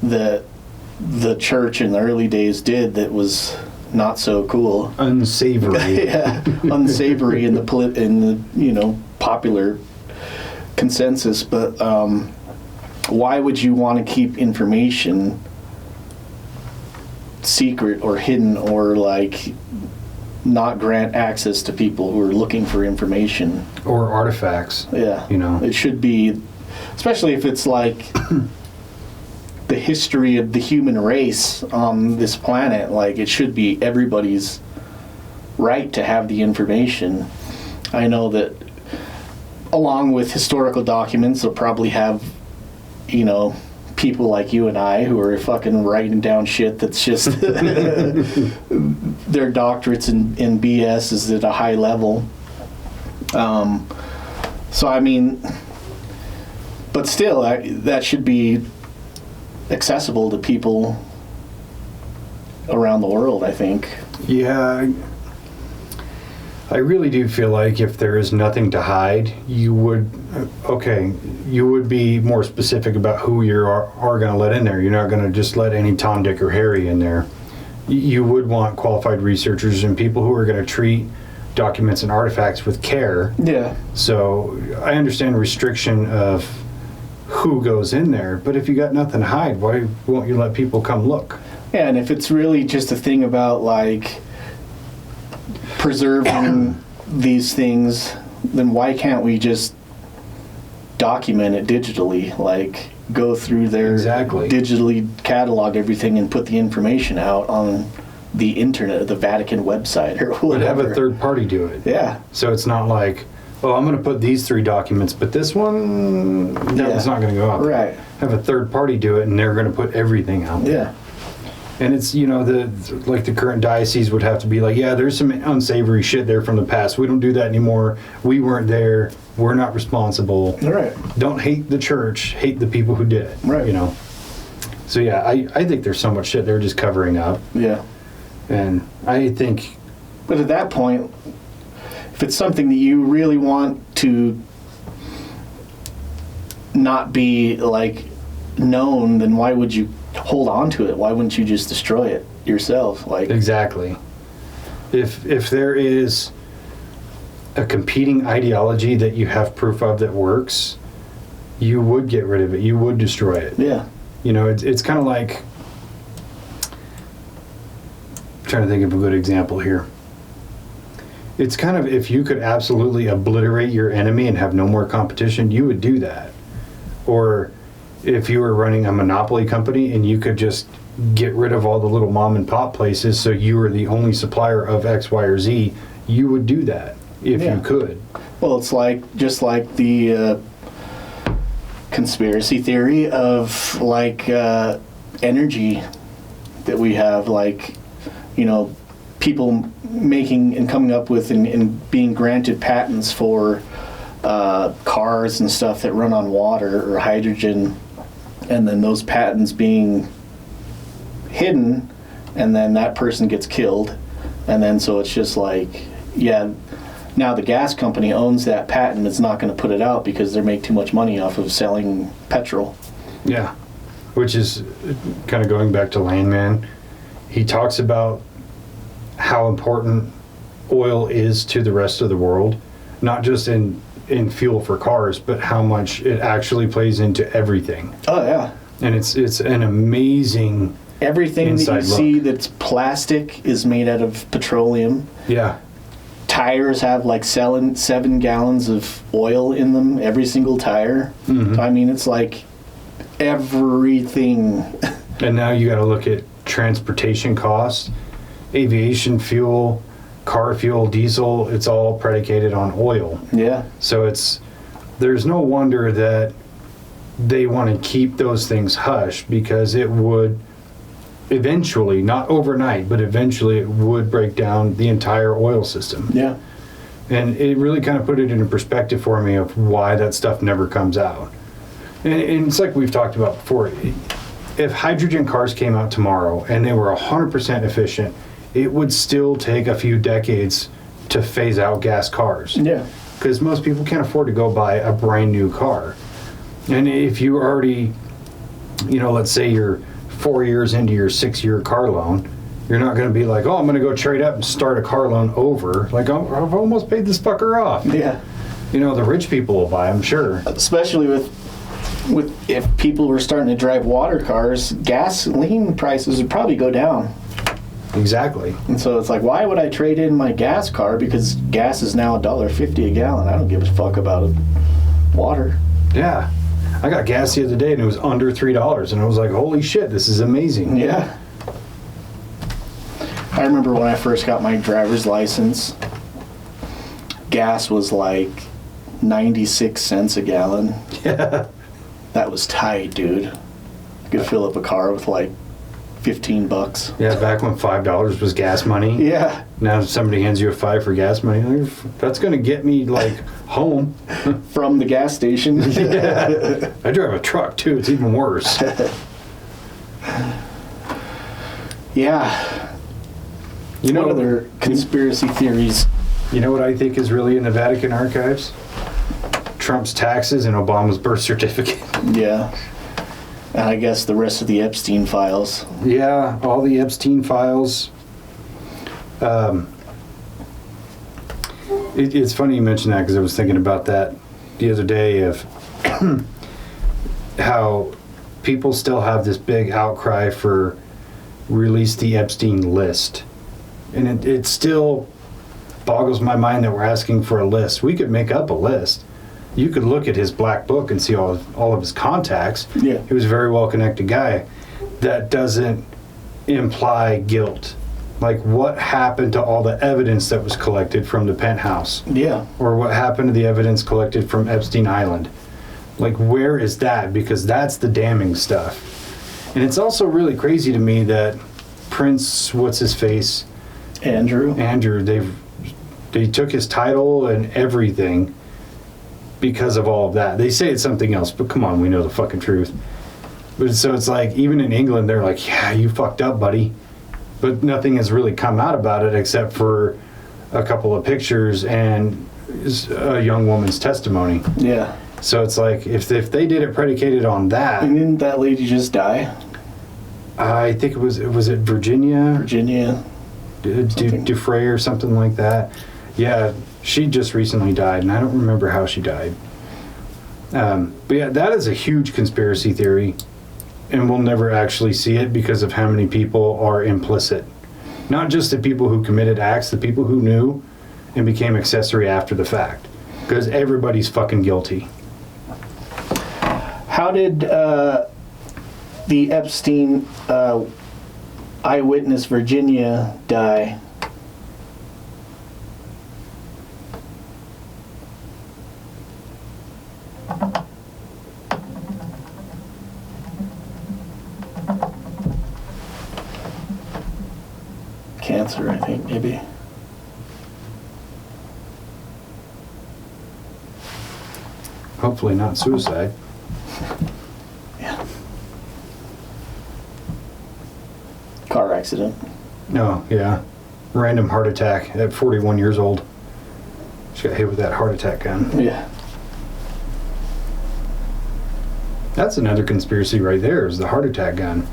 the church in the early days did that was not so cool, unsavory. Yeah, unsavory in the popular consensus. But why would you want to keep information secret or hidden, or like not grant access to people who are looking for information or artifacts? Yeah, it should be, especially if it's like the history of the human race on this planet. Like, it should be everybody's right to have the information. I know that along with historical documents, they'll probably have, people like you and I who are fucking writing down shit that's just their doctorates in BS is at a high level. So I mean, but still, that should be accessible to people around the world, I think. Yeah, I really do feel like if there is nothing to hide, you would be more specific about who you are going to let in there. You're not going to just let any Tom, Dick, or Harry in there. You would want qualified researchers and people who are going to treat documents and artifacts with care. Yeah. So I understand restriction of who goes in there, but if you got nothing to hide, why won't you let people come look? Yeah, and if it's really just a thing about like preserving these things, then why can't we just document it digitally? Like, go through there, digitally catalog everything and put the information out on the internet, the Vatican website or whatever. But have a third party do it. Yeah. So it's not like, oh, I'm going to put these 3 documents, but this one, it's not going to go out. Right. Have a third party do it, and they're going to put everything out there. Yeah. And it's, the current diocese would have to be like, yeah, there's some unsavory shit there from the past. We don't do that anymore. We weren't there. We're not responsible. Right. Don't hate the church. Hate the people who did it. Right. So, yeah, I think there's so much shit they're just covering up. Yeah. And I think... But at that point, if it's something that you really want to not be, like, known, then why would you hold on to it? Why wouldn't you just destroy it yourself? Like, exactly. If there is a competing ideology that you have proof of that works, you would get rid of it. You would destroy it. Yeah. It's kind of like, I'm trying to think of a good example here. It's kind of, if you could absolutely obliterate your enemy and have no more competition, you would do that. Or if you were running a monopoly company and you could just get rid of all the little mom and pop places so you were the only supplier of X, Y, or Z, you would do that if you could. Well, it's just like the conspiracy theory of energy that we have, people making and coming up with and being granted patents for cars and stuff that run on water or hydrogen, and then those patents being hidden, and then that person gets killed, and then so it's just like, now the gas company owns that patent. It's not going to put it out because they make too much money off of selling petrol. Yeah, which is kind of going back to Landman. He talks about how important oil is to the rest of the world, not just in fuel for cars, but how much it actually plays into everything. Oh yeah. And it's an amazing everything that you see that's plastic is made out of petroleum. Yeah. Tires have 7 gallons of oil in them, every single tire. Mm-hmm. So, I mean, it's like everything. And now you got to look at transportation costs, aviation fuel, car fuel, diesel. It's all predicated on oil. Yeah. So there's no wonder that they want to keep those things hush, because it would eventually, not overnight, but eventually it would break down the entire oil system. Yeah. And it really kind of put it into perspective for me of why that stuff never comes out. And it's like we've talked about before. If hydrogen cars came out tomorrow and they were 100% efficient, it would still take a few decades to phase out gas cars. Yeah. Because most people can't afford to go buy a brand new car. And if you already, let's say you're 4 years into your 6-year car loan, you're not going to be like, oh, I'm going to go trade up and start a car loan over. Like, I've almost paid this fucker off. Yeah. The rich people will buy, I'm sure. Especially with if people were starting to drive water cars, gasoline prices would probably go down. Exactly. And so it's like, why would I trade in my gas car? Because gas is now $1.50 a gallon. I don't give a fuck about water. Yeah. I got gas the other day and it was under $3. And I was like, holy shit, this is amazing. Yeah. I remember when I first got my driver's license, gas was like 96 cents a gallon. Yeah. That was tight, dude. You could fill up a car with like $15. Yeah, back when $5 was gas money. Yeah. Now if somebody hands you a $5 for gas money, that's going to get me like home. From the gas station. Yeah. I drive a truck too. It's even worse. Yeah. What other conspiracy theories? You know what I think is really in the Vatican archives? Trump's taxes and Obama's birth certificate. Yeah. And I guess the rest of the Epstein files. Yeah, all the Epstein files. It's funny you mention that because I was thinking about that the other day of how people still have this big outcry for release the Epstein list. And it still boggles my mind that we're asking for a list. We could make up a list. You could look at his black book and see all of his contacts. Yeah. He was a very well-connected guy. That doesn't imply guilt. Like, what happened to all the evidence that was collected from the penthouse? Yeah. Or what happened to the evidence collected from Epstein Island? Like, where is that? Because that's the damning stuff. And it's also really crazy to me that Prince, what's-his-face? Andrew, they took his title and everything because of all of that. They say it's something else, but come on, we know the fucking truth. But so it's like, even in England, they're like, yeah, you fucked up, buddy. But nothing has really come out about it except for a couple of pictures and a young woman's testimony. Yeah. So it's like, if they did it predicated on that. And didn't that lady just die? I think was it Virginia? Virginia. Dufresne or something like that. Yeah, she just recently died, and I don't remember how she died. But yeah, that is a huge conspiracy theory, and we'll never actually see it because of how many people are implicit. Not just the people who committed acts, the people who knew and became accessory after the fact. Because everybody's fucking guilty. How did the Epstein eyewitness Virginia die? Cancer, I think, maybe. Hopefully not suicide. Yeah. Car accident. No, yeah. Random heart attack at 41 years old. She got hit with that heart attack gun. Yeah. That's another conspiracy right there, is the heart attack gun.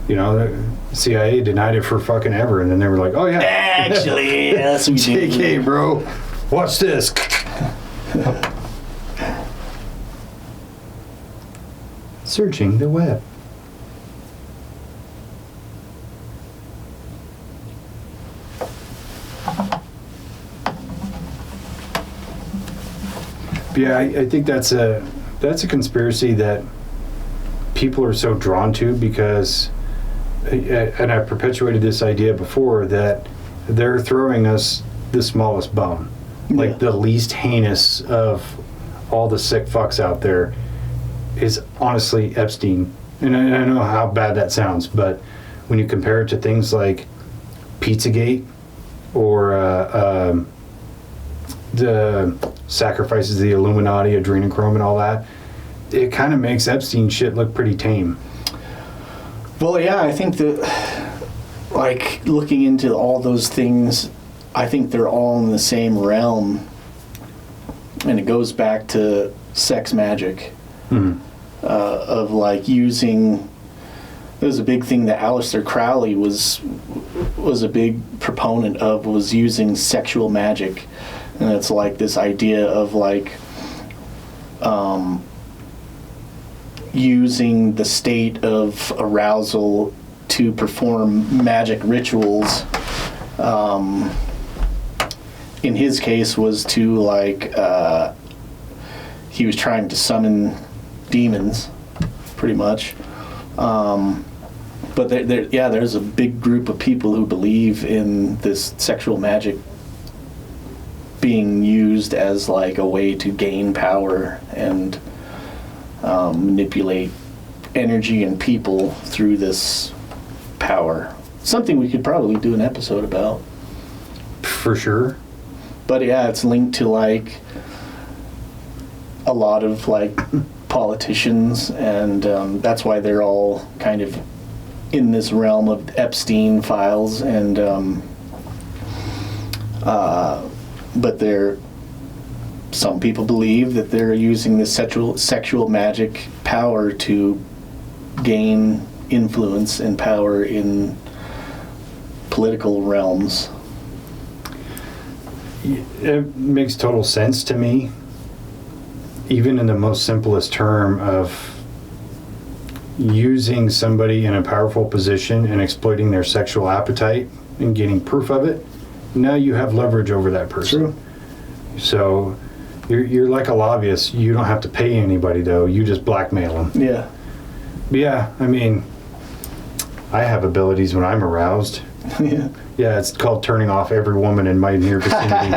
You know, the CIA denied it for fucking ever, and then they were like, oh yeah. Actually, that's what we JK, bro. Watch this. Searching the web. Yeah, I think that's a conspiracy that people are so drawn to because, and I've perpetuated this idea before, that they're throwing us the smallest bone, like the least heinous of all the sick fucks out there is honestly Epstein. And I know how bad that sounds, but when you compare it to things like Pizzagate or the sacrifices, the Illuminati, adrenochrome, and all that, it kind of makes Epstein shit look pretty tame. Well, yeah, I think that, like, looking into all those things, I think they're all in the same realm. And it goes back to sex magic. Of, like, using... It was a big thing that Aleister Crowley was a big proponent of, was using sexual magic. And it's like this idea of, like, using the state of arousal to perform magic rituals. In his case was to, like, he was trying to summon demons, pretty much. But there's a big group of people who believe in this sexual magic being used as, like, a way to gain power and manipulate energy and people through this power. Something we could probably do an episode about. For sure. But yeah, it's linked to, like, a lot of, like, politicians, and that's why they're all kind of in this realm of Epstein files, and but some people believe that they're using this sexual magic power to gain influence and power in political realms. It makes total sense to me, even in the most simplest term of using somebody in a powerful position and exploiting their sexual appetite and getting proof of it. Now you have leverage over that person. True. So you're like a lobbyist. You don't have to pay anybody, though. You just blackmail them. Yeah. But yeah, I mean, I have abilities when I'm aroused. Yeah. Yeah, it's called turning off every woman in my near vicinity.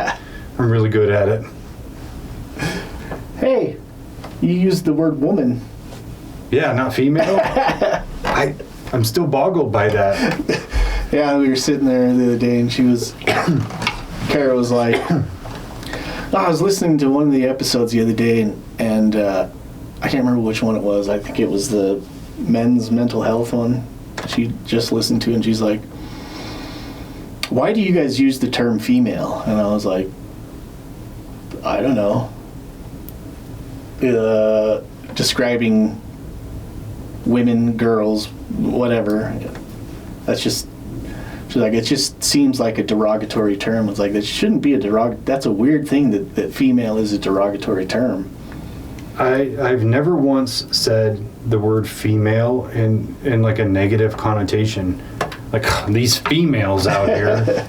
I'm really good at it. Hey, you used the word woman. Yeah, not female. I'm still boggled by that. Yeah, we were sitting there the other day, and Kara was like, I was listening to one of the episodes the other day, and I can't remember which one it was. I think it was the men's mental health one she just listened to, and she's like, why do you guys use the term female? And I was like, I don't know. Describing women, girls, whatever. That's just, she's like, it just seems like a derogatory term. It's like, that shouldn't be that's a weird thing that female is a derogatory term. I've never once said the word female in like a negative connotation. Like, these females out here.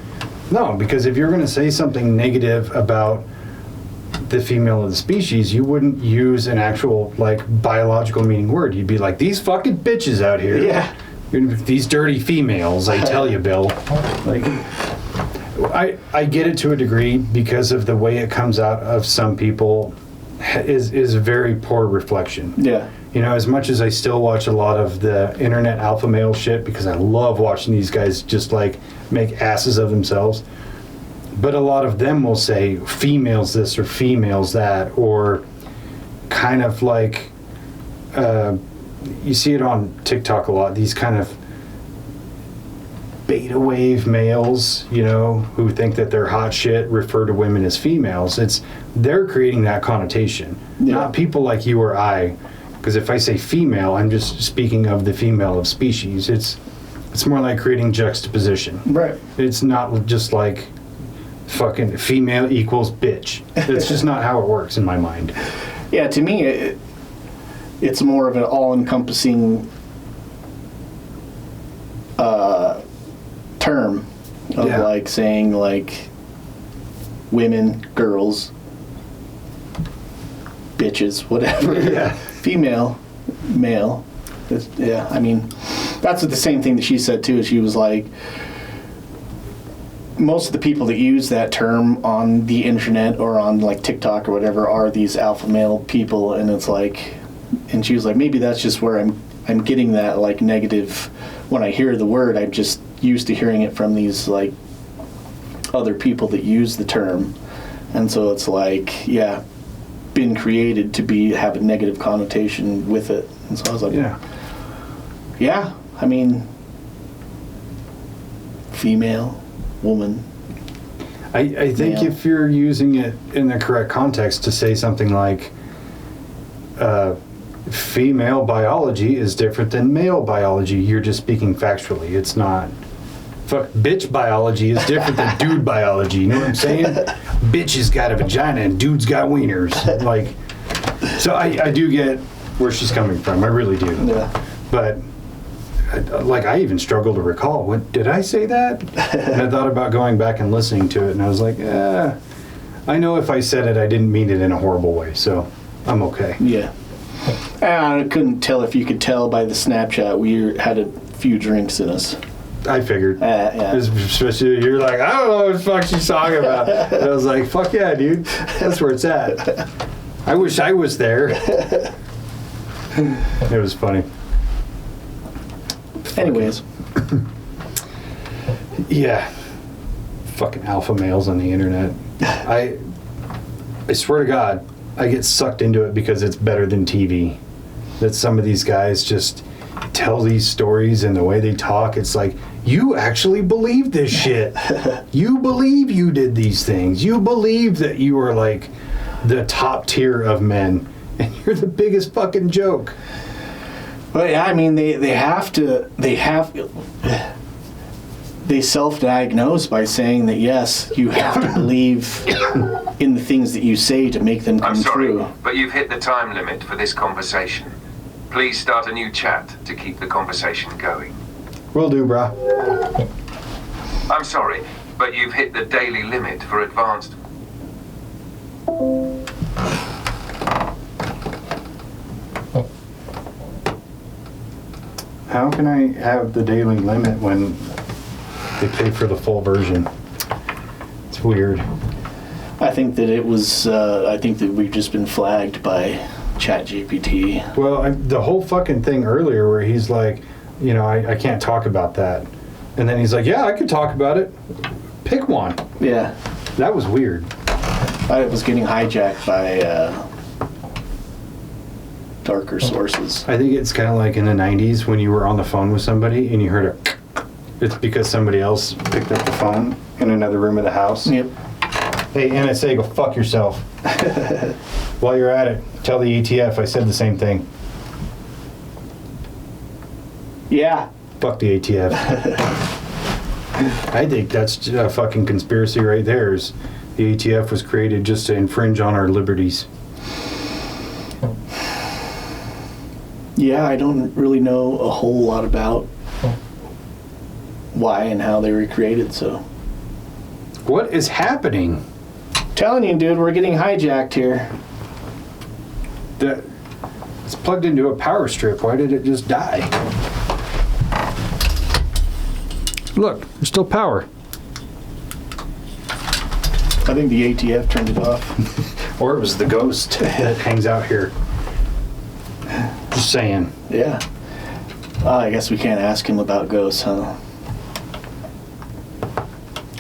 No, because if you're going to say something negative about the female of the species, you wouldn't use an actual, like, biological meaning word. You'd be like, these fucking bitches out here. Yeah. These dirty females, I tell you, Bill. Like, I get it to a degree because of the way it comes out of some people is a very poor reflection. Yeah. You know, as much as I still watch a lot of the internet alpha male shit, because I love watching these guys just, like, make asses of themselves, but a lot of them will say females this or females that, or kind of like, you see it on TikTok a lot, these kind of beta wave males, you know, who think that they're hot shit, refer to women as females. They're creating that connotation, not people like you or I. Because if I say female, I'm just speaking of the female of species. It's more like creating juxtaposition. Right. It's not just like fucking female equals bitch. It's just not how it works in my mind. Yeah, to me, it's more of an all-encompassing term of like saying like women, girls, bitches, whatever. Yeah. Female, male. Yeah, I mean, that's the same thing that she said too. She was like, most of the people that use that term on the internet or on like TikTok or whatever are these alpha male people, and it's like, and she was like, maybe that's just where I'm getting that like negative. When I hear the word, I'm just used to hearing it from these like other people that use the term, And so it's like, yeah, been created to have a negative connotation with it. And so I was like, yeah, I mean, female, woman. I think male. if you're using it in the correct context to say something like female biology is different than male biology, you're just speaking factually. It's not. Fuck, bitch biology is different than dude biology. You know what I'm saying? Bitch has got a vagina and dude's got wieners. Like, so I do get where she's coming from. I really do. Yeah. But I even struggle to recall. What did I say that? And I thought about going back and listening to it, and I was like, I know if I said it, I didn't mean it in a horrible way, so I'm okay. Yeah. And I couldn't tell if you could tell by the Snapchat. We had a few drinks in us. I figured. Yeah. Especially you're like, I don't know what the fuck she's talking about. And I was like, fuck yeah, dude. That's where it's at. I wish I was there. It was funny. Anyways. Yeah. Fucking alpha males on the internet. I swear to God, I get sucked into it because it's better than TV. That some of these guys just tell these stories and the way they talk, it's like, you actually believe this shit. You believe you did these things. You believe that you are like the top tier of men, and you're the biggest fucking joke. Well, yeah, I mean, they self-diagnose by saying that, yes, you have to believe in the things that you say to make them come I'm sorry, true. but you've hit the time limit for this conversation. Please start a new chat to keep the conversation going. Will do, brah. I'm sorry, but you've hit the daily limit for advanced. How can I have the daily limit when they pay for the full version? It's weird. I think that it was, I think that we've just been flagged by ChatGPT. Well, the whole fucking thing earlier where he's like, you know, I can't talk about that. And then he's like, yeah, I could talk about it. Pick one. Yeah. That was weird. I was getting hijacked by darker sources. I think it's kind of like in the 90s when you were on the phone with somebody and you heard a... It's because somebody else picked up the phone in another room of the house. Yep. Hey, NSA, go fuck yourself. While you're at it, tell the ATF I said the same thing. Yeah. Fuck the ATF. I think that's a fucking conspiracy right there. Is the ATF was created just to infringe on our liberties. Yeah, I don't really know a whole lot about why and how they were created, so. What is happening? Telling you, dude, we're getting hijacked here. It's plugged into a power strip. Why did it just die? Look, there's still power. I think the ATF turned it off. Or it was the ghost that hangs out here. Just saying. Yeah. I guess we can't ask him about ghosts, huh?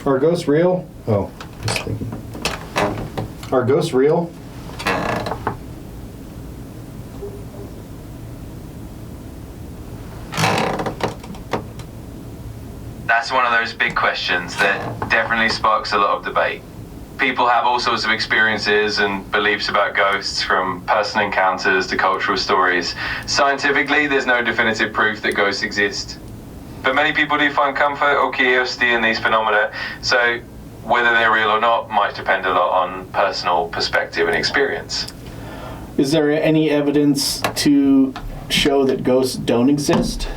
Are ghosts real? Oh, just thinking. Are ghosts real? That's one of those big questions that definitely sparks a lot of debate. People have all sorts of experiences and beliefs about ghosts, from personal encounters to cultural stories. Scientifically, there's no definitive proof that ghosts exist. But many people do find comfort or curiosity in these phenomena, so whether they're real or not might depend a lot on personal perspective and experience. Is there any evidence to show that ghosts don't exist?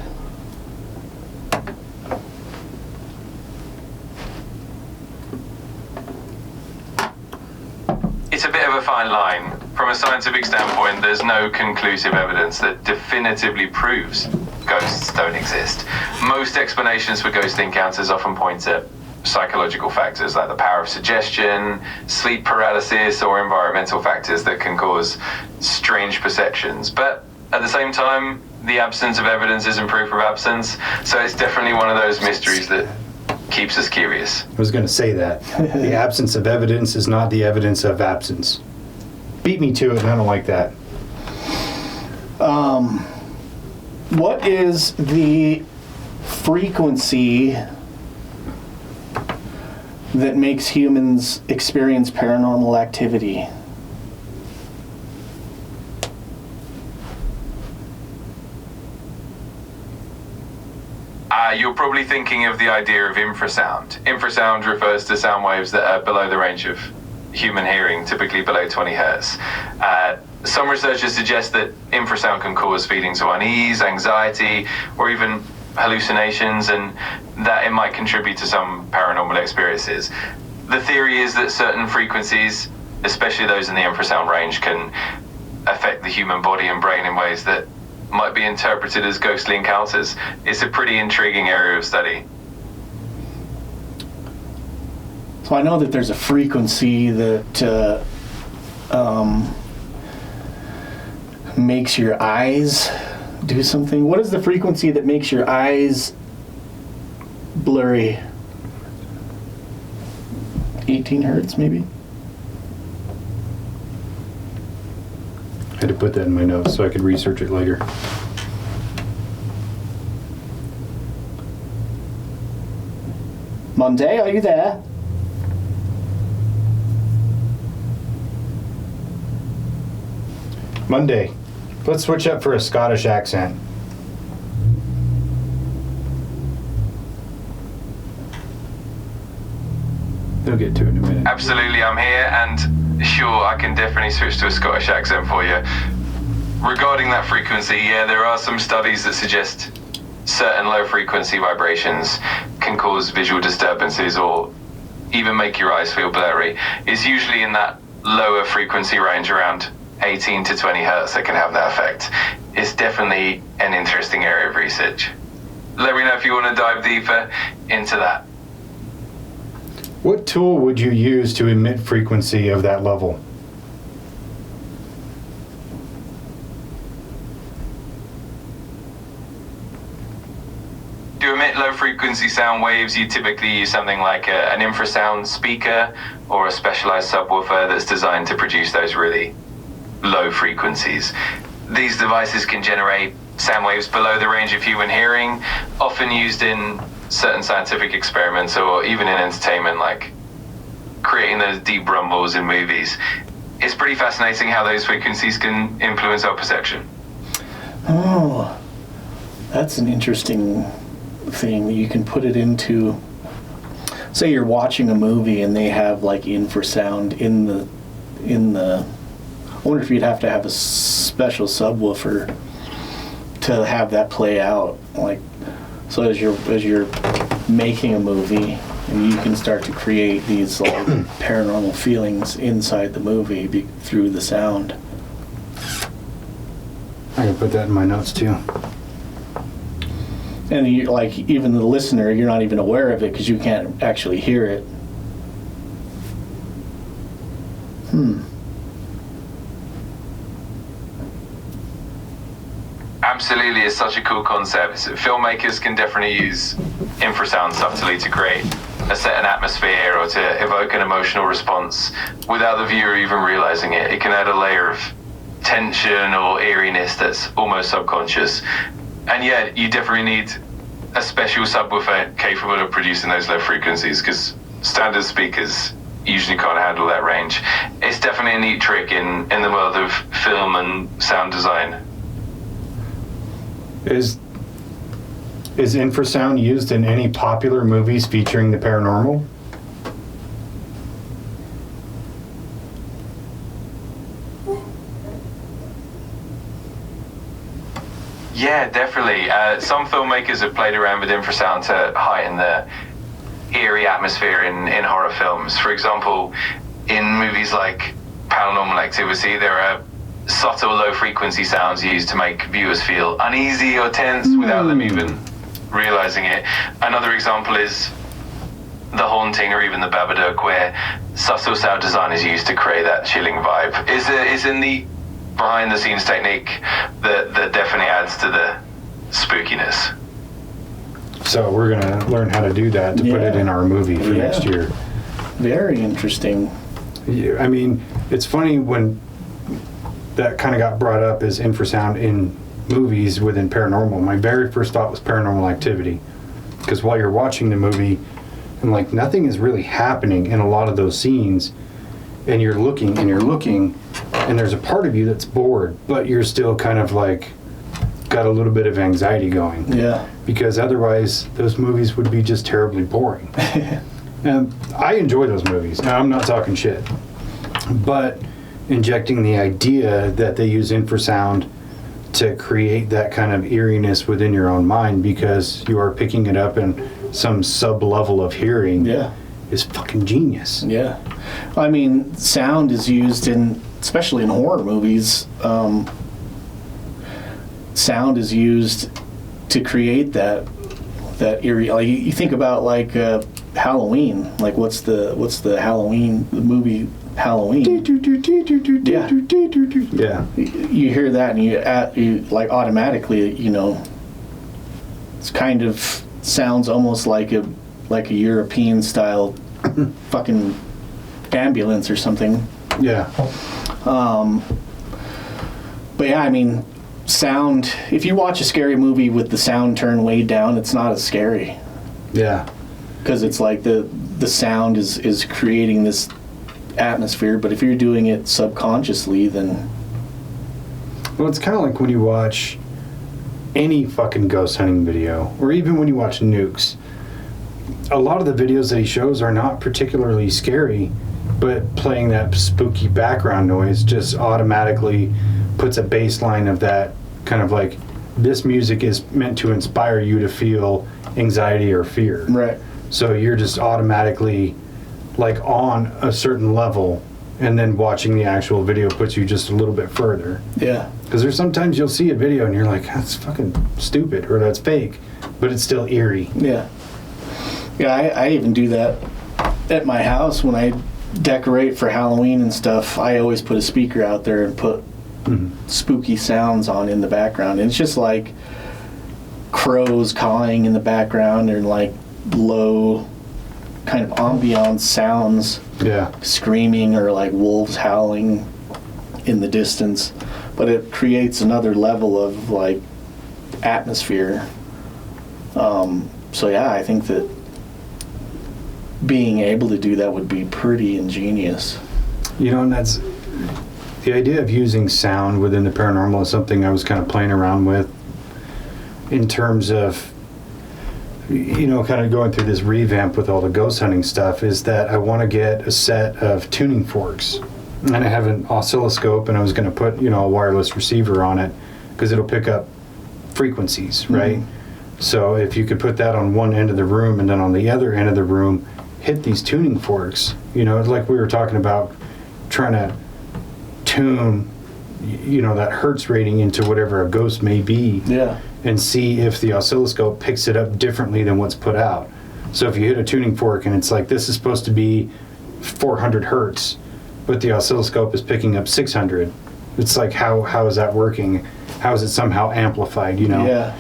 It's a bit of a fine line. From a scientific standpoint, there's no conclusive evidence that definitively proves ghosts don't exist. Most explanations for ghost encounters often point at psychological factors like the power of suggestion, sleep paralysis, or environmental factors that can cause strange perceptions. But at the same time, the absence of evidence isn't proof of absence, so it's definitely one of those mysteries that keeps us curious. I was going to say that. The absence of evidence is not the evidence of absence. Beat me to it, and I don't like that. What is the frequency that makes humans experience paranormal activity? You're probably thinking of the idea of infrasound. Infrasound refers to sound waves that are below the range of human hearing, typically below 20 hertz. Some researchers suggest that infrasound can cause feelings of unease, anxiety, or even hallucinations, and that it might contribute to some paranormal experiences. The theory is that certain frequencies, especially those in the infrasound range, can affect the human body and brain in ways that might be interpreted as ghostly encounters. It's a pretty intriguing area of study. So I know that there's a frequency that makes your eyes do something. What is the frequency that makes your eyes blurry? 18 hertz, maybe? I had to put that in my notes so I could research it later. Monday, are you there? Monday. Let's switch up for a Scottish accent. They'll get to it in a minute. Absolutely, I'm here, and sure, I can definitely switch to a Scottish accent for you. Regarding that frequency, yeah, there are some studies that suggest certain low frequency vibrations can cause visual disturbances or even make your eyes feel blurry. It's usually in that lower frequency range, around 18 to 20 hertz, that can have that effect. It's definitely an interesting area of research. Let me know if you want to dive deeper into that. What tool would you use to emit frequency of that level? To emit low frequency sound waves, you typically use something like an infrasound speaker or a specialized subwoofer that's designed to produce those really low frequencies. These devices can generate sound waves below the range of human hearing, often used in certain scientific experiments or even in entertainment, like creating those deep rumbles in movies. It's pretty fascinating how those frequencies can influence our perception. Oh, that's an interesting thing. You can put it into, say you're watching a movie and they have like infrasound in the I wonder if you'd have to have a special subwoofer to have that play out, like, so as you're making a movie, and you can start to create these like paranormal feelings inside the movie through the sound. I can put that in my notes too. And you, like, even the listener, you're not even aware of it because you can't actually hear it. Absolutely, it's such a cool concept. Filmmakers can definitely use infrasound subtly to create a certain atmosphere or to evoke an emotional response without the viewer even realizing it. It can add a layer of tension or eeriness that's almost subconscious. And yeah, you definitely need a special subwoofer capable of producing those low frequencies, because standard speakers usually can't handle that range. It's definitely a neat trick in the world of film and sound design. Is infrasound used in any popular movies featuring the paranormal? Yeah, definitely. Some filmmakers have played around with infrasound to heighten the eerie atmosphere in horror films. For example, in movies like Paranormal Activity, there are subtle low-frequency sounds used to make viewers feel uneasy or tense without them even realizing it. Another example is The Haunting or even The Babadook, where subtle sound design is used to create that chilling vibe. It's a neat behind-the-scenes technique that definitely adds to the spookiness. So we're gonna learn how to do that to put it in our movie for next year. Very interesting. Yeah, I mean, it's funny when that kind of got brought up as infrasound in movies within paranormal. My very first thought was Paranormal Activity, because while you're watching the movie, and like nothing is really happening in a lot of those scenes, and you're looking and you're looking, and there's a part of you that's bored, but you're still kind of like got a little bit of anxiety going. Yeah. Because otherwise, those movies would be just terribly boring. And I enjoy those movies. Now, I'm not talking shit. But injecting the idea that they use infrasound to create that kind of eeriness within your own mind because you are picking it up in some sub-level of hearing is fucking genius. Yeah. I mean, sound is used especially in horror movies, sound is used to create that eerie. Like you think about like Halloween. Like what's the Halloween, the movie Halloween? Yeah. You hear that and you like automatically, it's kind of sounds almost like a European style fucking ambulance or something. Yeah. But yeah, I mean, sound, if you watch a scary movie with the sound turned way down, it's not as scary. Yeah. Because it's like the sound is creating this atmosphere, but if you're doing it subconsciously, then... Well, it's kind of like when you watch any fucking ghost hunting video, or even when you watch Nukes. A lot of the videos that he shows are not particularly scary, but playing that spooky background noise just automatically puts a baseline of that kind of like, this music is meant to inspire you to feel anxiety or fear. Right. So you're just automatically like on a certain level, and then watching the actual video puts you just a little bit further. Yeah. Because there's sometimes you'll see a video and you're like, that's fucking stupid, or that's fake, but it's still eerie. Yeah. Yeah, I even do that at my house when I decorate for Halloween and stuff. I always put a speaker out there and put spooky sounds on in the background. And it's just like crows cawing in the background, or like low kind of ambiance sounds. Yeah. Screaming, or like wolves howling in the distance. But it creates another level of like atmosphere. So yeah, I think that being able to do that would be pretty ingenious. And that's the idea of using sound within the paranormal is something I was kind of playing around with in terms of, kind of going through this revamp with all the ghost hunting stuff, is that I want to get a set of tuning forks. And I have an oscilloscope, and I was going to put, a wireless receiver on it because it'll pick up frequencies, right? So if you could put that on one end of the room, and then on the other end of the room, hit these tuning forks, like we were talking about, trying to tune, that hertz rating into whatever a ghost may be. Yeah. And see if the oscilloscope picks it up differently than what's put out. So if you hit a tuning fork and it's like, this is supposed to be 400 hertz, but the oscilloscope is picking up 600, it's like, how is that working? How is it somehow amplified, Yeah.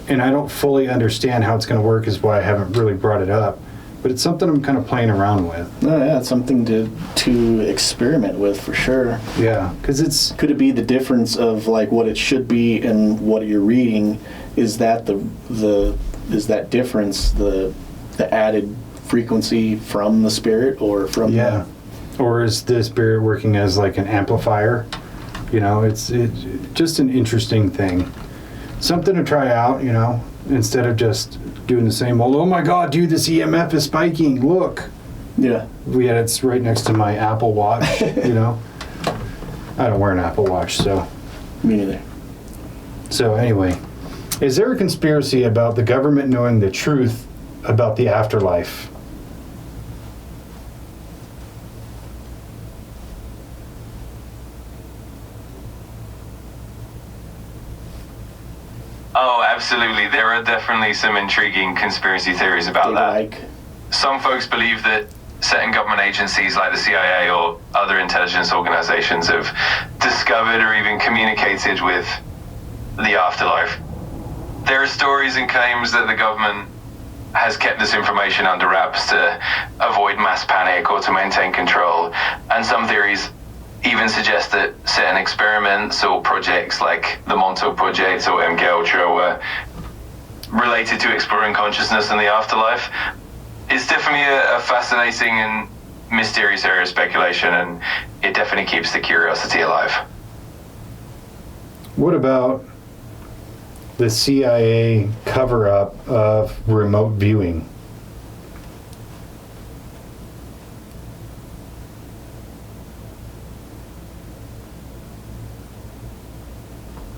And I don't fully understand how it's going to work, is why I haven't really brought it up. But it's something I'm kind of playing around with. Oh yeah, it's something to experiment with for sure. Yeah, because could it be the difference of like what it should be and what you're reading? Is that is that difference the added frequency from the spirit, or from or is the spirit working as like an amplifier? It's just an interesting thing, something to try out. Instead of just doing the same old, oh my god, dude, this EMF is spiking, look. Yeah. It's right next to my Apple Watch, I don't wear an Apple Watch, so. Me neither. So anyway, is there a conspiracy about the government knowing the truth about the afterlife? Oh, absolutely. There are definitely some intriguing conspiracy theories about that. Some folks believe that certain government agencies like the CIA or other intelligence organizations have discovered or even communicated with the afterlife. There are stories and claims that the government has kept this information under wraps to avoid mass panic or to maintain control. And some theories even suggest that certain experiments or projects like the Montauk Project or MK Ultra were related to exploring consciousness and the afterlife. It's definitely a fascinating and mysterious area of speculation, and it definitely keeps the curiosity alive. What about the CIA cover-up of remote viewing?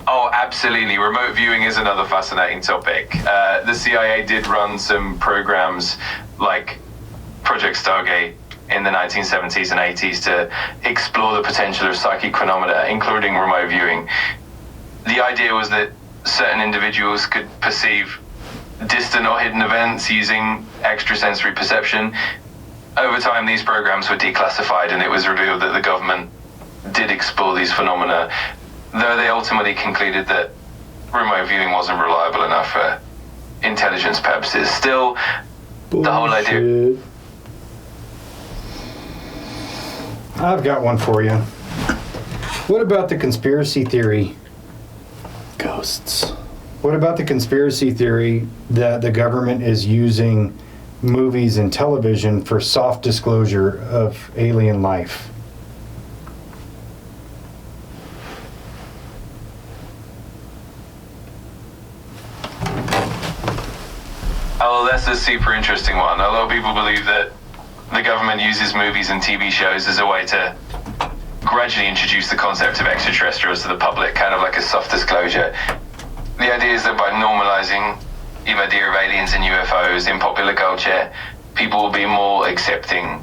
Oh, absolutely. Remote viewing is another fascinating topic. The CIA did run some programs like Project Stargate in the 1970s and 80s to explore the potential of psychic phenomena, including remote viewing. The idea was that certain individuals could perceive distant or hidden events using extrasensory perception. Over time, these programs were declassified, and it was revealed that the government did explore these phenomena, though they ultimately concluded that remote viewing wasn't reliable enough for intelligence purposes. Still, Bullshit. the whole idea... I've got one for you. What about the conspiracy theory? Ghosts. What about the conspiracy theory that the government is using movies and television for soft disclosure of alien life? Oh, that's a super interesting one. A lot of people believe that the government uses movies and TV shows as a way to gradually introduce the concept of extraterrestrials to the public, kind of like a soft disclosure. The idea is that by normalizing the idea of aliens and UFOs in popular culture, people will be more accepting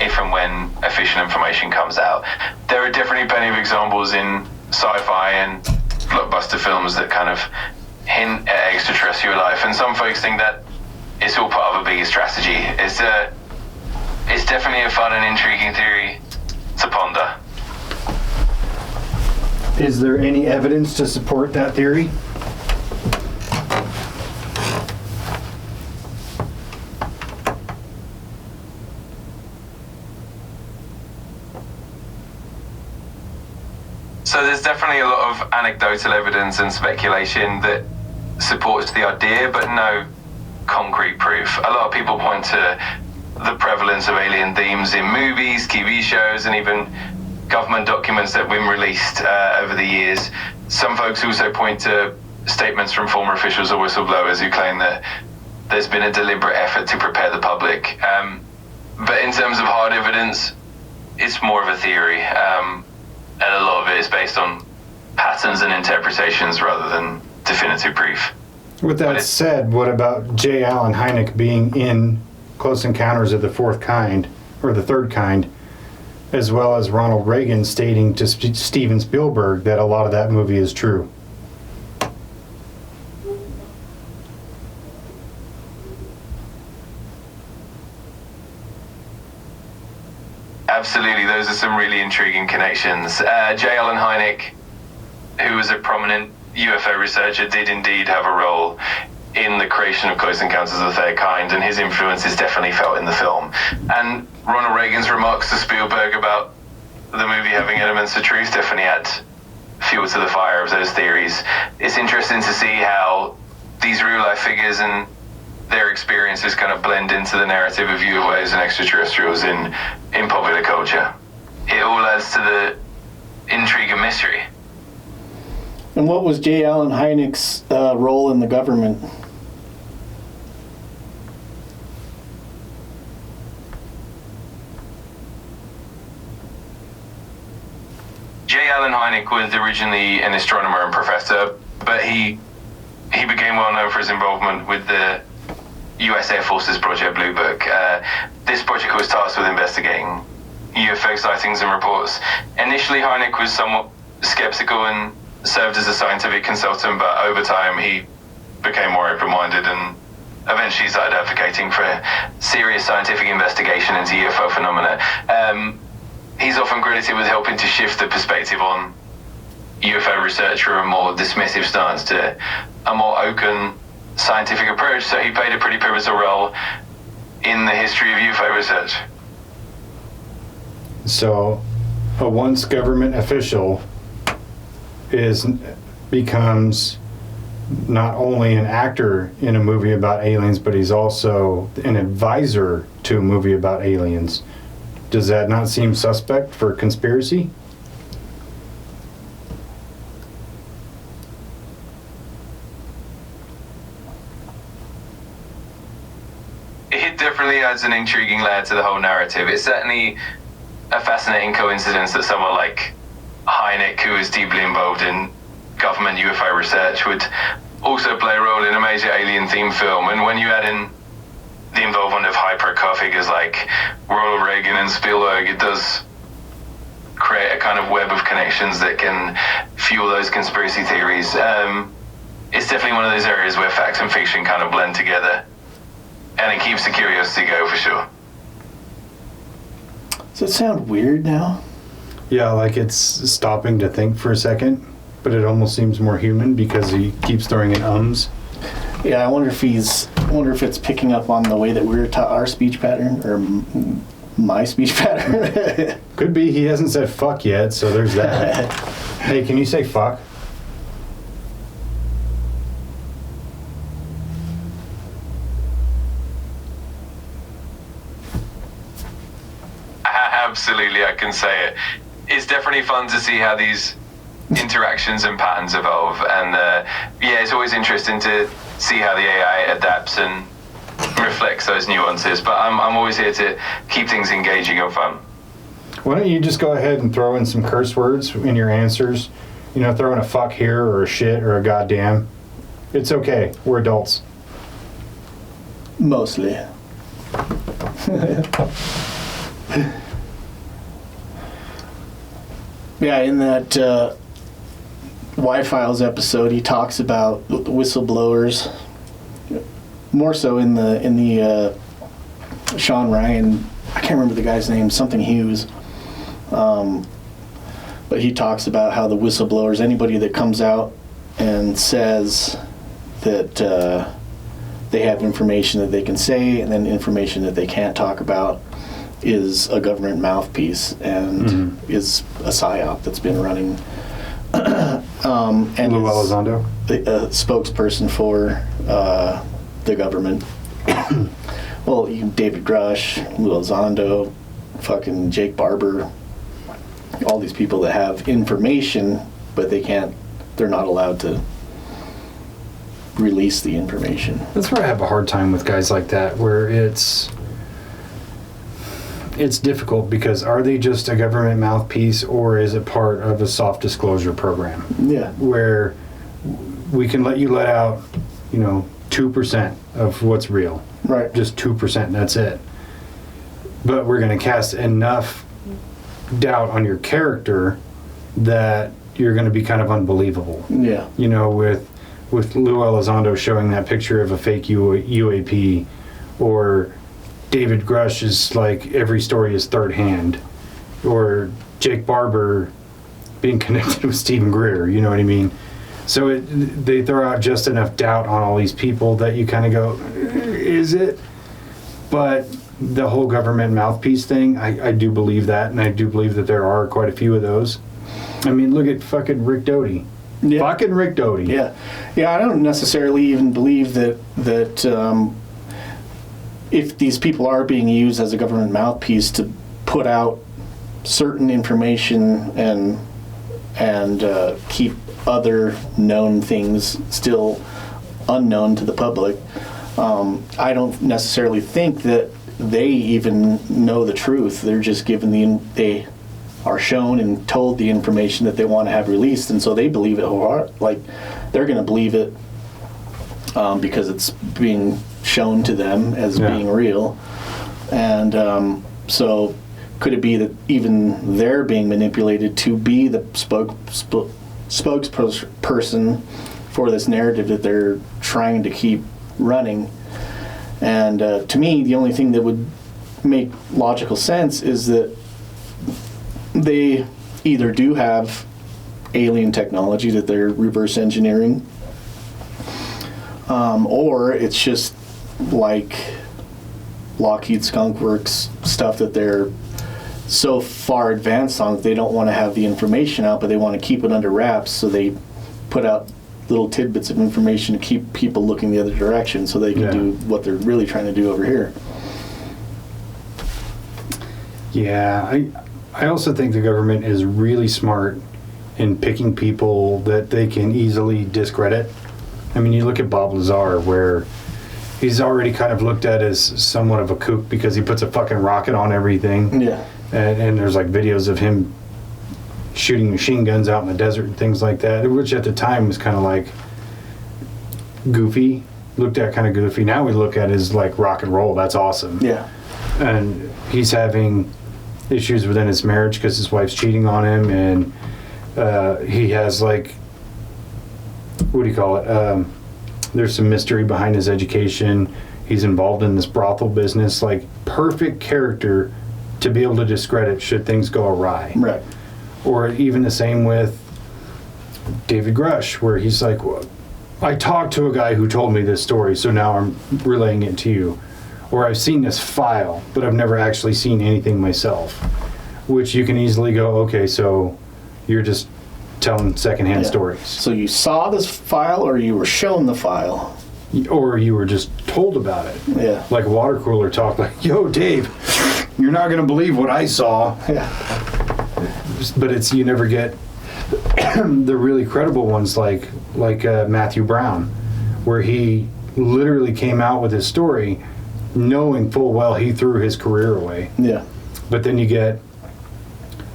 if and when official information comes out. There are definitely plenty of examples in sci-fi and blockbuster films that kind of hint at extraterrestrial life, and some folks think that it's all part of a bigger strategy. It's definitely a fun and intriguing theory to ponder. Is there any evidence to support that theory? So there's definitely a lot of anecdotal evidence and speculation that supports the idea, but no concrete proof. A lot of people point to the prevalence of alien themes in movies, TV shows, and even government documents that have been released over the years. Some folks also point to statements from former officials or whistleblowers who claim that there's been a deliberate effort to prepare the public. But in terms of hard evidence, it's more of a theory. And a lot of it is based on patterns and interpretations rather than definitive proof. With that said, what about J. Allen Hynek being in Close Encounters of the Fourth Kind, or the Third Kind, as well as Ronald Reagan stating to Steven Spielberg that a lot of that movie is true? Absolutely, those are some really intriguing connections. J. Allen Hynek, who was a prominent UFO researcher, did indeed have a role in the creation of Close Encounters of the Third Kind, and his influence is definitely felt in the film. And Ronald Reagan's remarks to Spielberg about the movie having elements of truth definitely add fuel to the fire of those theories. It's interesting to see how these real-life figures and their experiences kind of blend into the narrative of UFOs and extraterrestrials in popular culture. It all adds to the intrigue and mystery. And what was J. Allen Hynek's role in the government? J. Allen Hynek was originally an astronomer and professor, but he became well known for his involvement with the US Air Force's Project Blue Book. This project was tasked with investigating UFO sightings and reports. Initially, Hynek was somewhat skeptical and served as a scientific consultant, but over time he became more open-minded and eventually started advocating for serious scientific investigation into UFO phenomena. He's often credited with helping to shift the perspective on UFO research from a more dismissive stance to a more open, scientific approach, so he played a pretty pivotal role in the history of UFO research. So, a once government official becomes not only an actor in a movie about aliens, but he's also an advisor to a movie about aliens. Does that not seem suspect for conspiracy? It definitely adds an intriguing layer to the whole narrative. It's certainly a fascinating coincidence that someone like Hynek, who is deeply involved in government UFO research, would also play a role in a major alien-themed film. And when you add in the involvement of high-profile figures like Ronald Reagan and Spielberg, it does create a kind of web of connections that can fuel those conspiracy theories. It's definitely one of those areas where fact and fiction kind of blend together, and it keeps the curiosity going for sure. Does it sound weird now? Yeah, like it's stopping to think for a second, but it almost seems more human because he keeps throwing in ums. Yeah, I wonder if it's picking up on the way that we're taught our speech pattern, or my speech pattern. Could be. He hasn't said fuck yet, so there's that. Hey, can you say fuck? Absolutely, I can say it. It's definitely fun to see how these interactions and patterns evolve, and yeah, it's always interesting to see how the AI adapts and reflects those nuances, but I'm always here to keep things engaging and fun. Why don't you just go ahead and throw in some curse words in your answers? You know, throw in a fuck here or a shit or a goddamn. It's okay. We're adults. Mostly. Yeah, in that Y-Files episode, he talks about whistleblowers. More so in the Sean Ryan, I can't remember the guy's name, something Hughes. But he talks about how the whistleblowers, anybody that comes out and says that they have information that they can say, and then information that they can't talk about, is a government mouthpiece and is a PSYOP that's been running. And Lou Elizondo? A spokesperson for the government. Well, David Grush, Lou Elizondo, fucking Jake Barber, all these people that have information, but they're not allowed to release the information. That's where I have a hard time with guys like that, where it's difficult because are they just a government mouthpiece, or is it part of a soft disclosure program? Yeah. Where we can let you let out, 2% of what's real. Right. Just 2%, and that's it. But we're going to cast enough doubt on your character that you're going to be kind of unbelievable. Yeah. With Lou Elizondo showing that picture of a fake UAP, or David Grush is like every story is third hand, or Jake Barber being connected with Stephen Greer, you know what I mean? So they throw out just enough doubt on all these people that you kind of go, is it? But the whole government mouthpiece thing, I do believe that, and I do believe that there are quite a few of those. I mean, look at fucking Rick Doty. Yeah. Fucking Rick Doty. Yeah. Yeah, I don't necessarily even believe that if these people are being used as a government mouthpiece to put out certain information and keep other known things still unknown to the public, I don't necessarily think that they even know the truth. They're just given they are shown and told the information that they want to have released, and so they believe it like they're going to believe it because it's being shown to them as being real. And so could it be that even they're being manipulated to be the spokesperson for this narrative that they're trying to keep running? And to me, the only thing that would make logical sense is that they either do have alien technology that they're reverse engineering, or it's just like Lockheed Skunk Works stuff that they're so far advanced on that they don't want to have the information out, but they want to keep it under wraps, so they put out little tidbits of information to keep people looking the other direction so they can do what they're really trying to do over here. Yeah, I also think the government is really smart in picking people that they can easily discredit. I mean, you look at Bob Lazar, where he's already kind of looked at as somewhat of a kook because he puts a fucking rocket on everything. Yeah. And there's like videos of him shooting machine guns out in the desert and things like that, which at the time was kind of like goofy, looked at kind of goofy. Now we look at it as like rock and roll. That's awesome. Yeah. And he's having issues within his marriage because his wife's cheating on him, and he has like, what do you call it? There's some mystery behind his education. He's involved in this brothel business. Like, perfect character to be able to discredit should things go awry. Right. Or even the same with David Grush, where he's like, well, I talked to a guy who told me this story, so now I'm relaying it to you. Or I've seen this file, but I've never actually seen anything myself. Which you can easily go, okay, so you're just telling secondhand stories. So you saw this file, or you were shown the file? Or you were just told about it. Yeah. Like water cooler talk, like, yo, Dave, you're not going to believe what I saw. Yeah. But it's, you never get the really credible ones like Matthew Brown, where he literally came out with his story knowing full well he threw his career away. Yeah. But then you get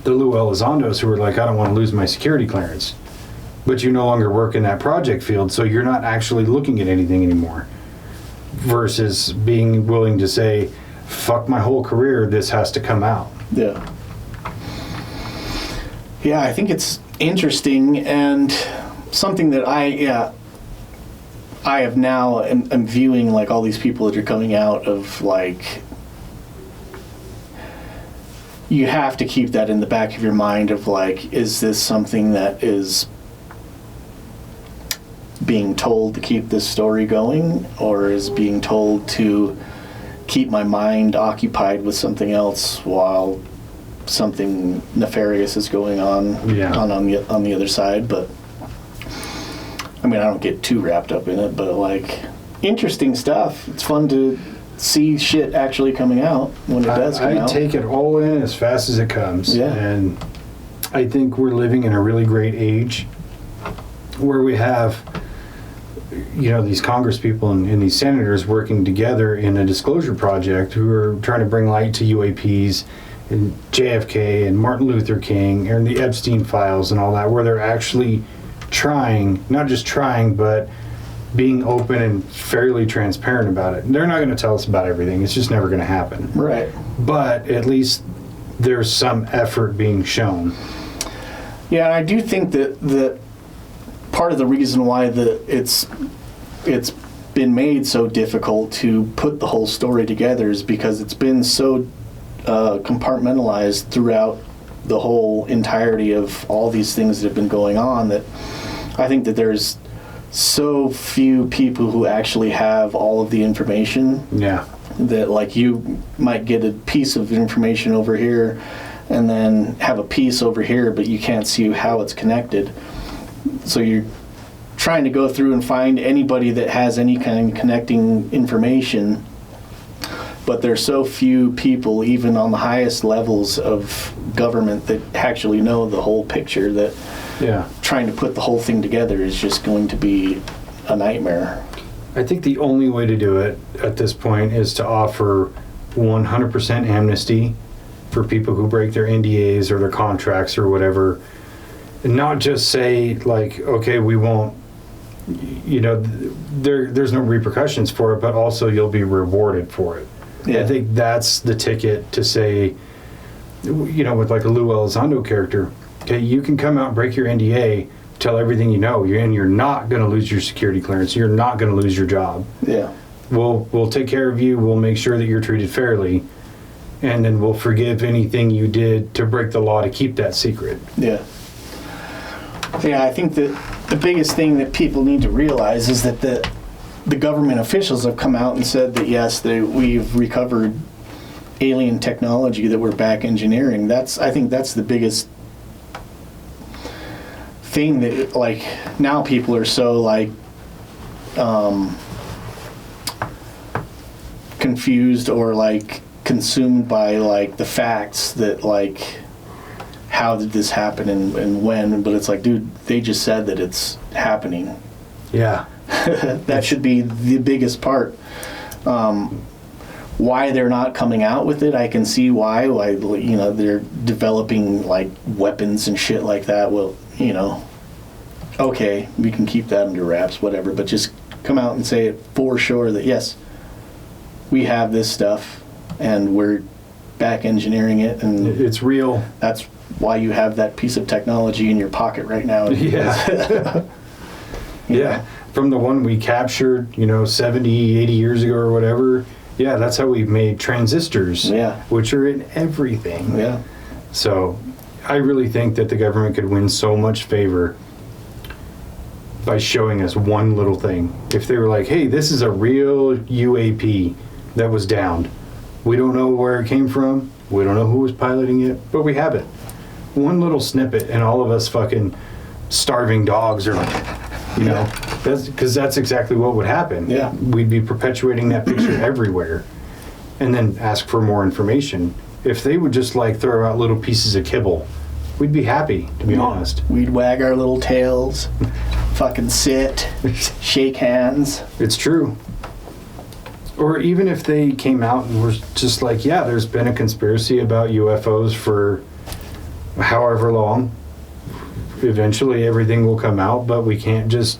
the Lou Elizondos who are like, I don't want to lose my security clearance. But you no longer work in that project field, so you're not actually looking at anything anymore. Versus being willing to say, fuck my whole career, this has to come out. Yeah. Yeah, I think it's interesting, and something that I have now am viewing, like, all these people that are coming out of, like, you have to keep that in the back of your mind of, like, is this something that is being told to keep this story going, or is being told to keep my mind occupied with something else while something nefarious is going on on the other side. But I mean, I don't get too wrapped up in it, but like, interesting stuff. It's fun to see shit actually coming out when it does come out. I take it all in as fast as it comes. Yeah. And I think we're living in a really great age where we have, you know, these Congress people and these senators working together in a disclosure project who are trying to bring light to UAPs and JFK and Martin Luther King and the Epstein files and all that, where they're actually trying, not just trying, but being open and fairly transparent about it. They're not going to tell us about everything. It's just never going to happen. Right. But at least there's some effort being shown. Yeah, I do think that part of the reason why it's been made so difficult to put the whole story together is because it's been so compartmentalized throughout the whole entirety of all these things that have been going on, that I think that there's so few people who actually have all of the information. Yeah. That, like, you might get a piece of information over here and then have a piece over here, but you can't see how it's connected. So you're trying to go through and find anybody that has any kind of connecting information, but there's so few people, even on the highest levels of government, that actually know the whole picture, that trying to put the whole thing together is just going to be a nightmare. I think the only way to do it at this point is to offer 100% amnesty for people who break their NDAs or their contracts or whatever. And not just say, like, okay, we won't, you know, there's no repercussions for it, but also you'll be rewarded for it. Yeah. I think that's the ticket to say, you know, with like a Lou Elizondo character, okay, you can come out and break your NDA, tell everything you know, and you're not going to lose your security clearance. You're not going to lose your job. Yeah. We'll take care of you. We'll make sure that you're treated fairly. And then we'll forgive anything you did to break the law to keep that secret. Yeah. Yeah, I think that the biggest thing that people need to realize is that the government officials have come out and said that yes, we've recovered alien technology that we're back engineering. I think that's the biggest thing that, like, now people are so like confused or like consumed by like the facts that like how did this happen and when, but it's like, dude, they just said that it's happening. Yeah. That should be the biggest part. Why they're not coming out with it, I can see why, you know, they're developing like weapons and shit like that. Well, you know, okay, we can keep that under wraps, whatever, but just come out and say it for sure that yes, we have this stuff and we're back engineering it, and it's real. That's why you have that piece of technology in your pocket right now. Yeah. Yeah. From the one we captured, you know, 70, 80 years ago or whatever. Yeah, that's how we made transistors, which are in everything. Yeah. So I really think that the government could win so much favor by showing us one little thing. If they were like, hey, this is a real UAP that was downed. We don't know where it came from. We don't know who was piloting it, but we have it. One little snippet, and all of us fucking starving dogs are like, you know, because that's exactly what would happen. Yeah. We'd be perpetuating that picture everywhere and then ask for more information. If they would just like throw out little pieces of kibble, we'd be happy, to be honest. We'd wag our little tails, fucking sit, shake hands. It's true. Or even if they came out and were just like, yeah, there's been a conspiracy about UFOs for however long. Eventually everything will come out, but we can't just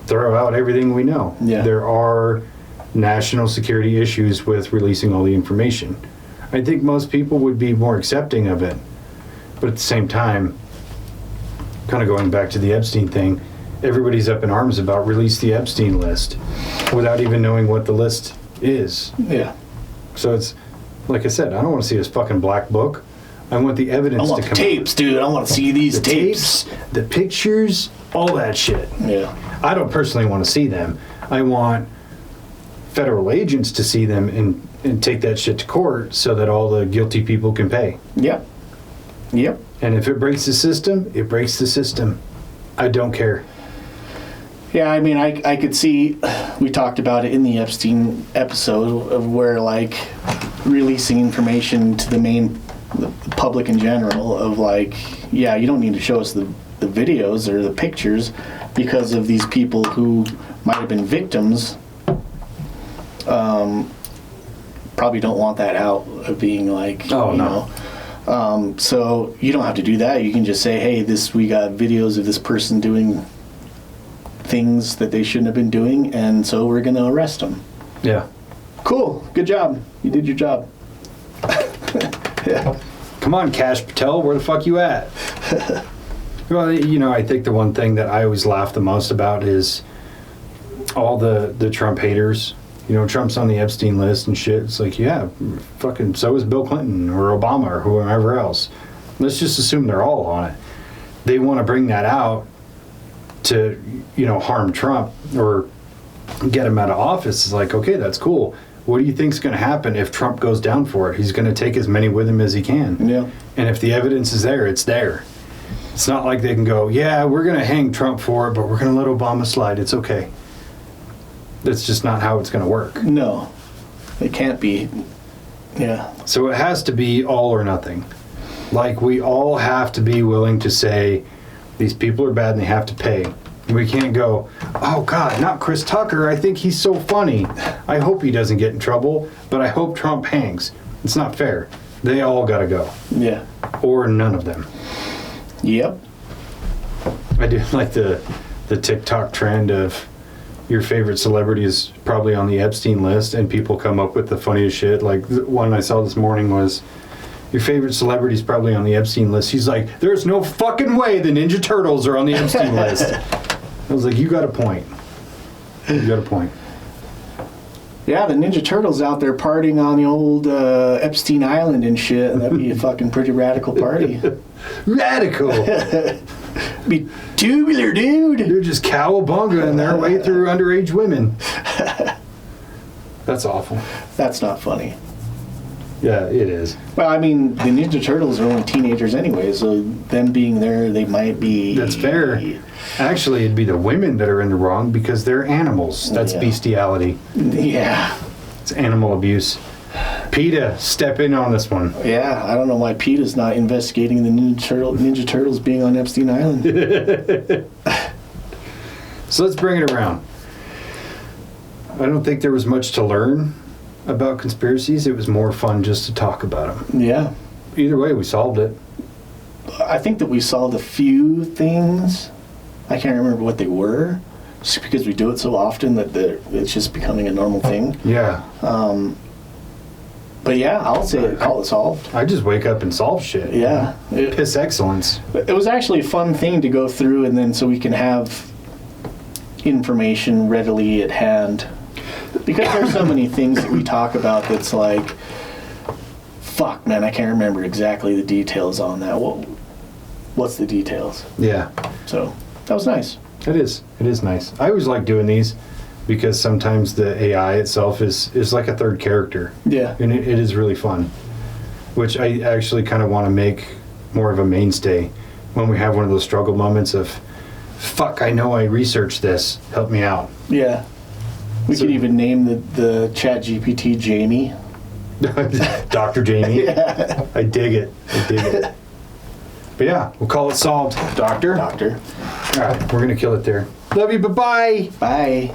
throw out everything we know. Yeah. There are national security issues with releasing all the information. I think most people would be more accepting of it. But at the same time, kind of going back to the Epstein thing, everybody's up in arms about release the Epstein list without even knowing what the list is. Yeah. So it's, like I said, I don't want to see this fucking black book. I want the evidence I want to the come tapes, dude. I want to see these the tapes, the pictures, all that shit. Yeah. I don't personally want to see them. I want federal agents to see them and take that shit to court so that all the guilty people can pay. Yep. Yep. And if it breaks the system, it breaks the system. I don't care. Yeah, I mean, I could see, we talked about it in the Epstein episode of where, like, releasing information to the public in general of, like, yeah, you don't need to show us the videos or the pictures because of these people who might have been victims. Probably don't want that out of being like, you know. So you don't have to do that. You can just say, hey, we got videos of this person doing things that they shouldn't have been doing, and so we're going to arrest them. Yeah. Cool. Good job. You did your job. Yeah. Come on, Kash Patel, where the fuck you at? Well, you know, I think the one thing that I always laugh the most about is all the Trump haters. You know, Trump's on the Epstein list and shit. It's like, yeah, fucking so is Bill Clinton or Obama or whoever else. Let's just assume they're all on it. They want to bring that out to, you know, harm Trump or get him out of office. It's like, okay, that's cool. What do you think's going to happen if Trump goes down for it? He's going to take as many with him as he can. Yeah. And if the evidence is there, it's there. It's not like they can go, yeah, we're going to hang Trump for it, but we're going to let Obama slide. It's okay. That's just not how it's going to work. No. It can't be. Yeah. So it has to be all or nothing. Like, we all have to be willing to say, these people are bad and they have to pay. We can't go, oh God, not Chris Tucker. I think he's so funny. I hope he doesn't get in trouble, but I hope Trump hangs. It's not fair. They all got to go. Yeah. Or none of them. Yep. I do like the TikTok trend of your favorite celebrity is probably on the Epstein list, and people come up with the funniest shit. Like, the one I saw this morning was, your favorite celebrity is probably on the Epstein list. He's like, there's no fucking way the Ninja Turtles are on the Epstein list. I was like, you got a point. You got a point. Yeah, the Ninja Turtles out there partying on the old Epstein Island and shit. That'd be a fucking pretty radical party. Radical. Be tubular, dude. They're just cowabungaing their way through underage women. That's awful. That's not funny. Yeah, it is. Well, I mean, the Ninja Turtles are only teenagers anyway, so them being there, they might be... That's fair. Actually, it'd be the women that are in the wrong because they're animals. That's bestiality. Yeah. It's animal abuse. PETA, step in on this one. Yeah, I don't know why PETA's not investigating the Ninja Turtles being on Epstein Island. So let's bring it around. I don't think there was much to learn about conspiracies. It was more fun just to talk about them. Yeah. Either way, we solved it. I think that we solved a few things. I can't remember what they were, just because we do it so often that it's just becoming a normal thing. Yeah. But yeah, I'll say call it solved. I just wake up and solve shit. Yeah. Piss excellence. It was actually a fun thing to go through, and then so we can have information readily at hand. Because there's so many things that we talk about that's like, fuck, man, I can't remember exactly the details on that. What's the details? Yeah. So that was nice. It is. It is nice. I always like doing these because sometimes the AI itself is like a third character. Yeah. And it is really fun, which I actually kind of want to make more of a mainstay when we have one of those struggle moments of, fuck, I know I researched this. Help me out. Yeah. We could even name the Chat GPT Jamie. Dr. Jamie. Yeah. I dig it. I dig it. But yeah, we'll call it solved. Doctor? Doctor. All right, we're going to kill it there. Love you. Bye-bye. Bye.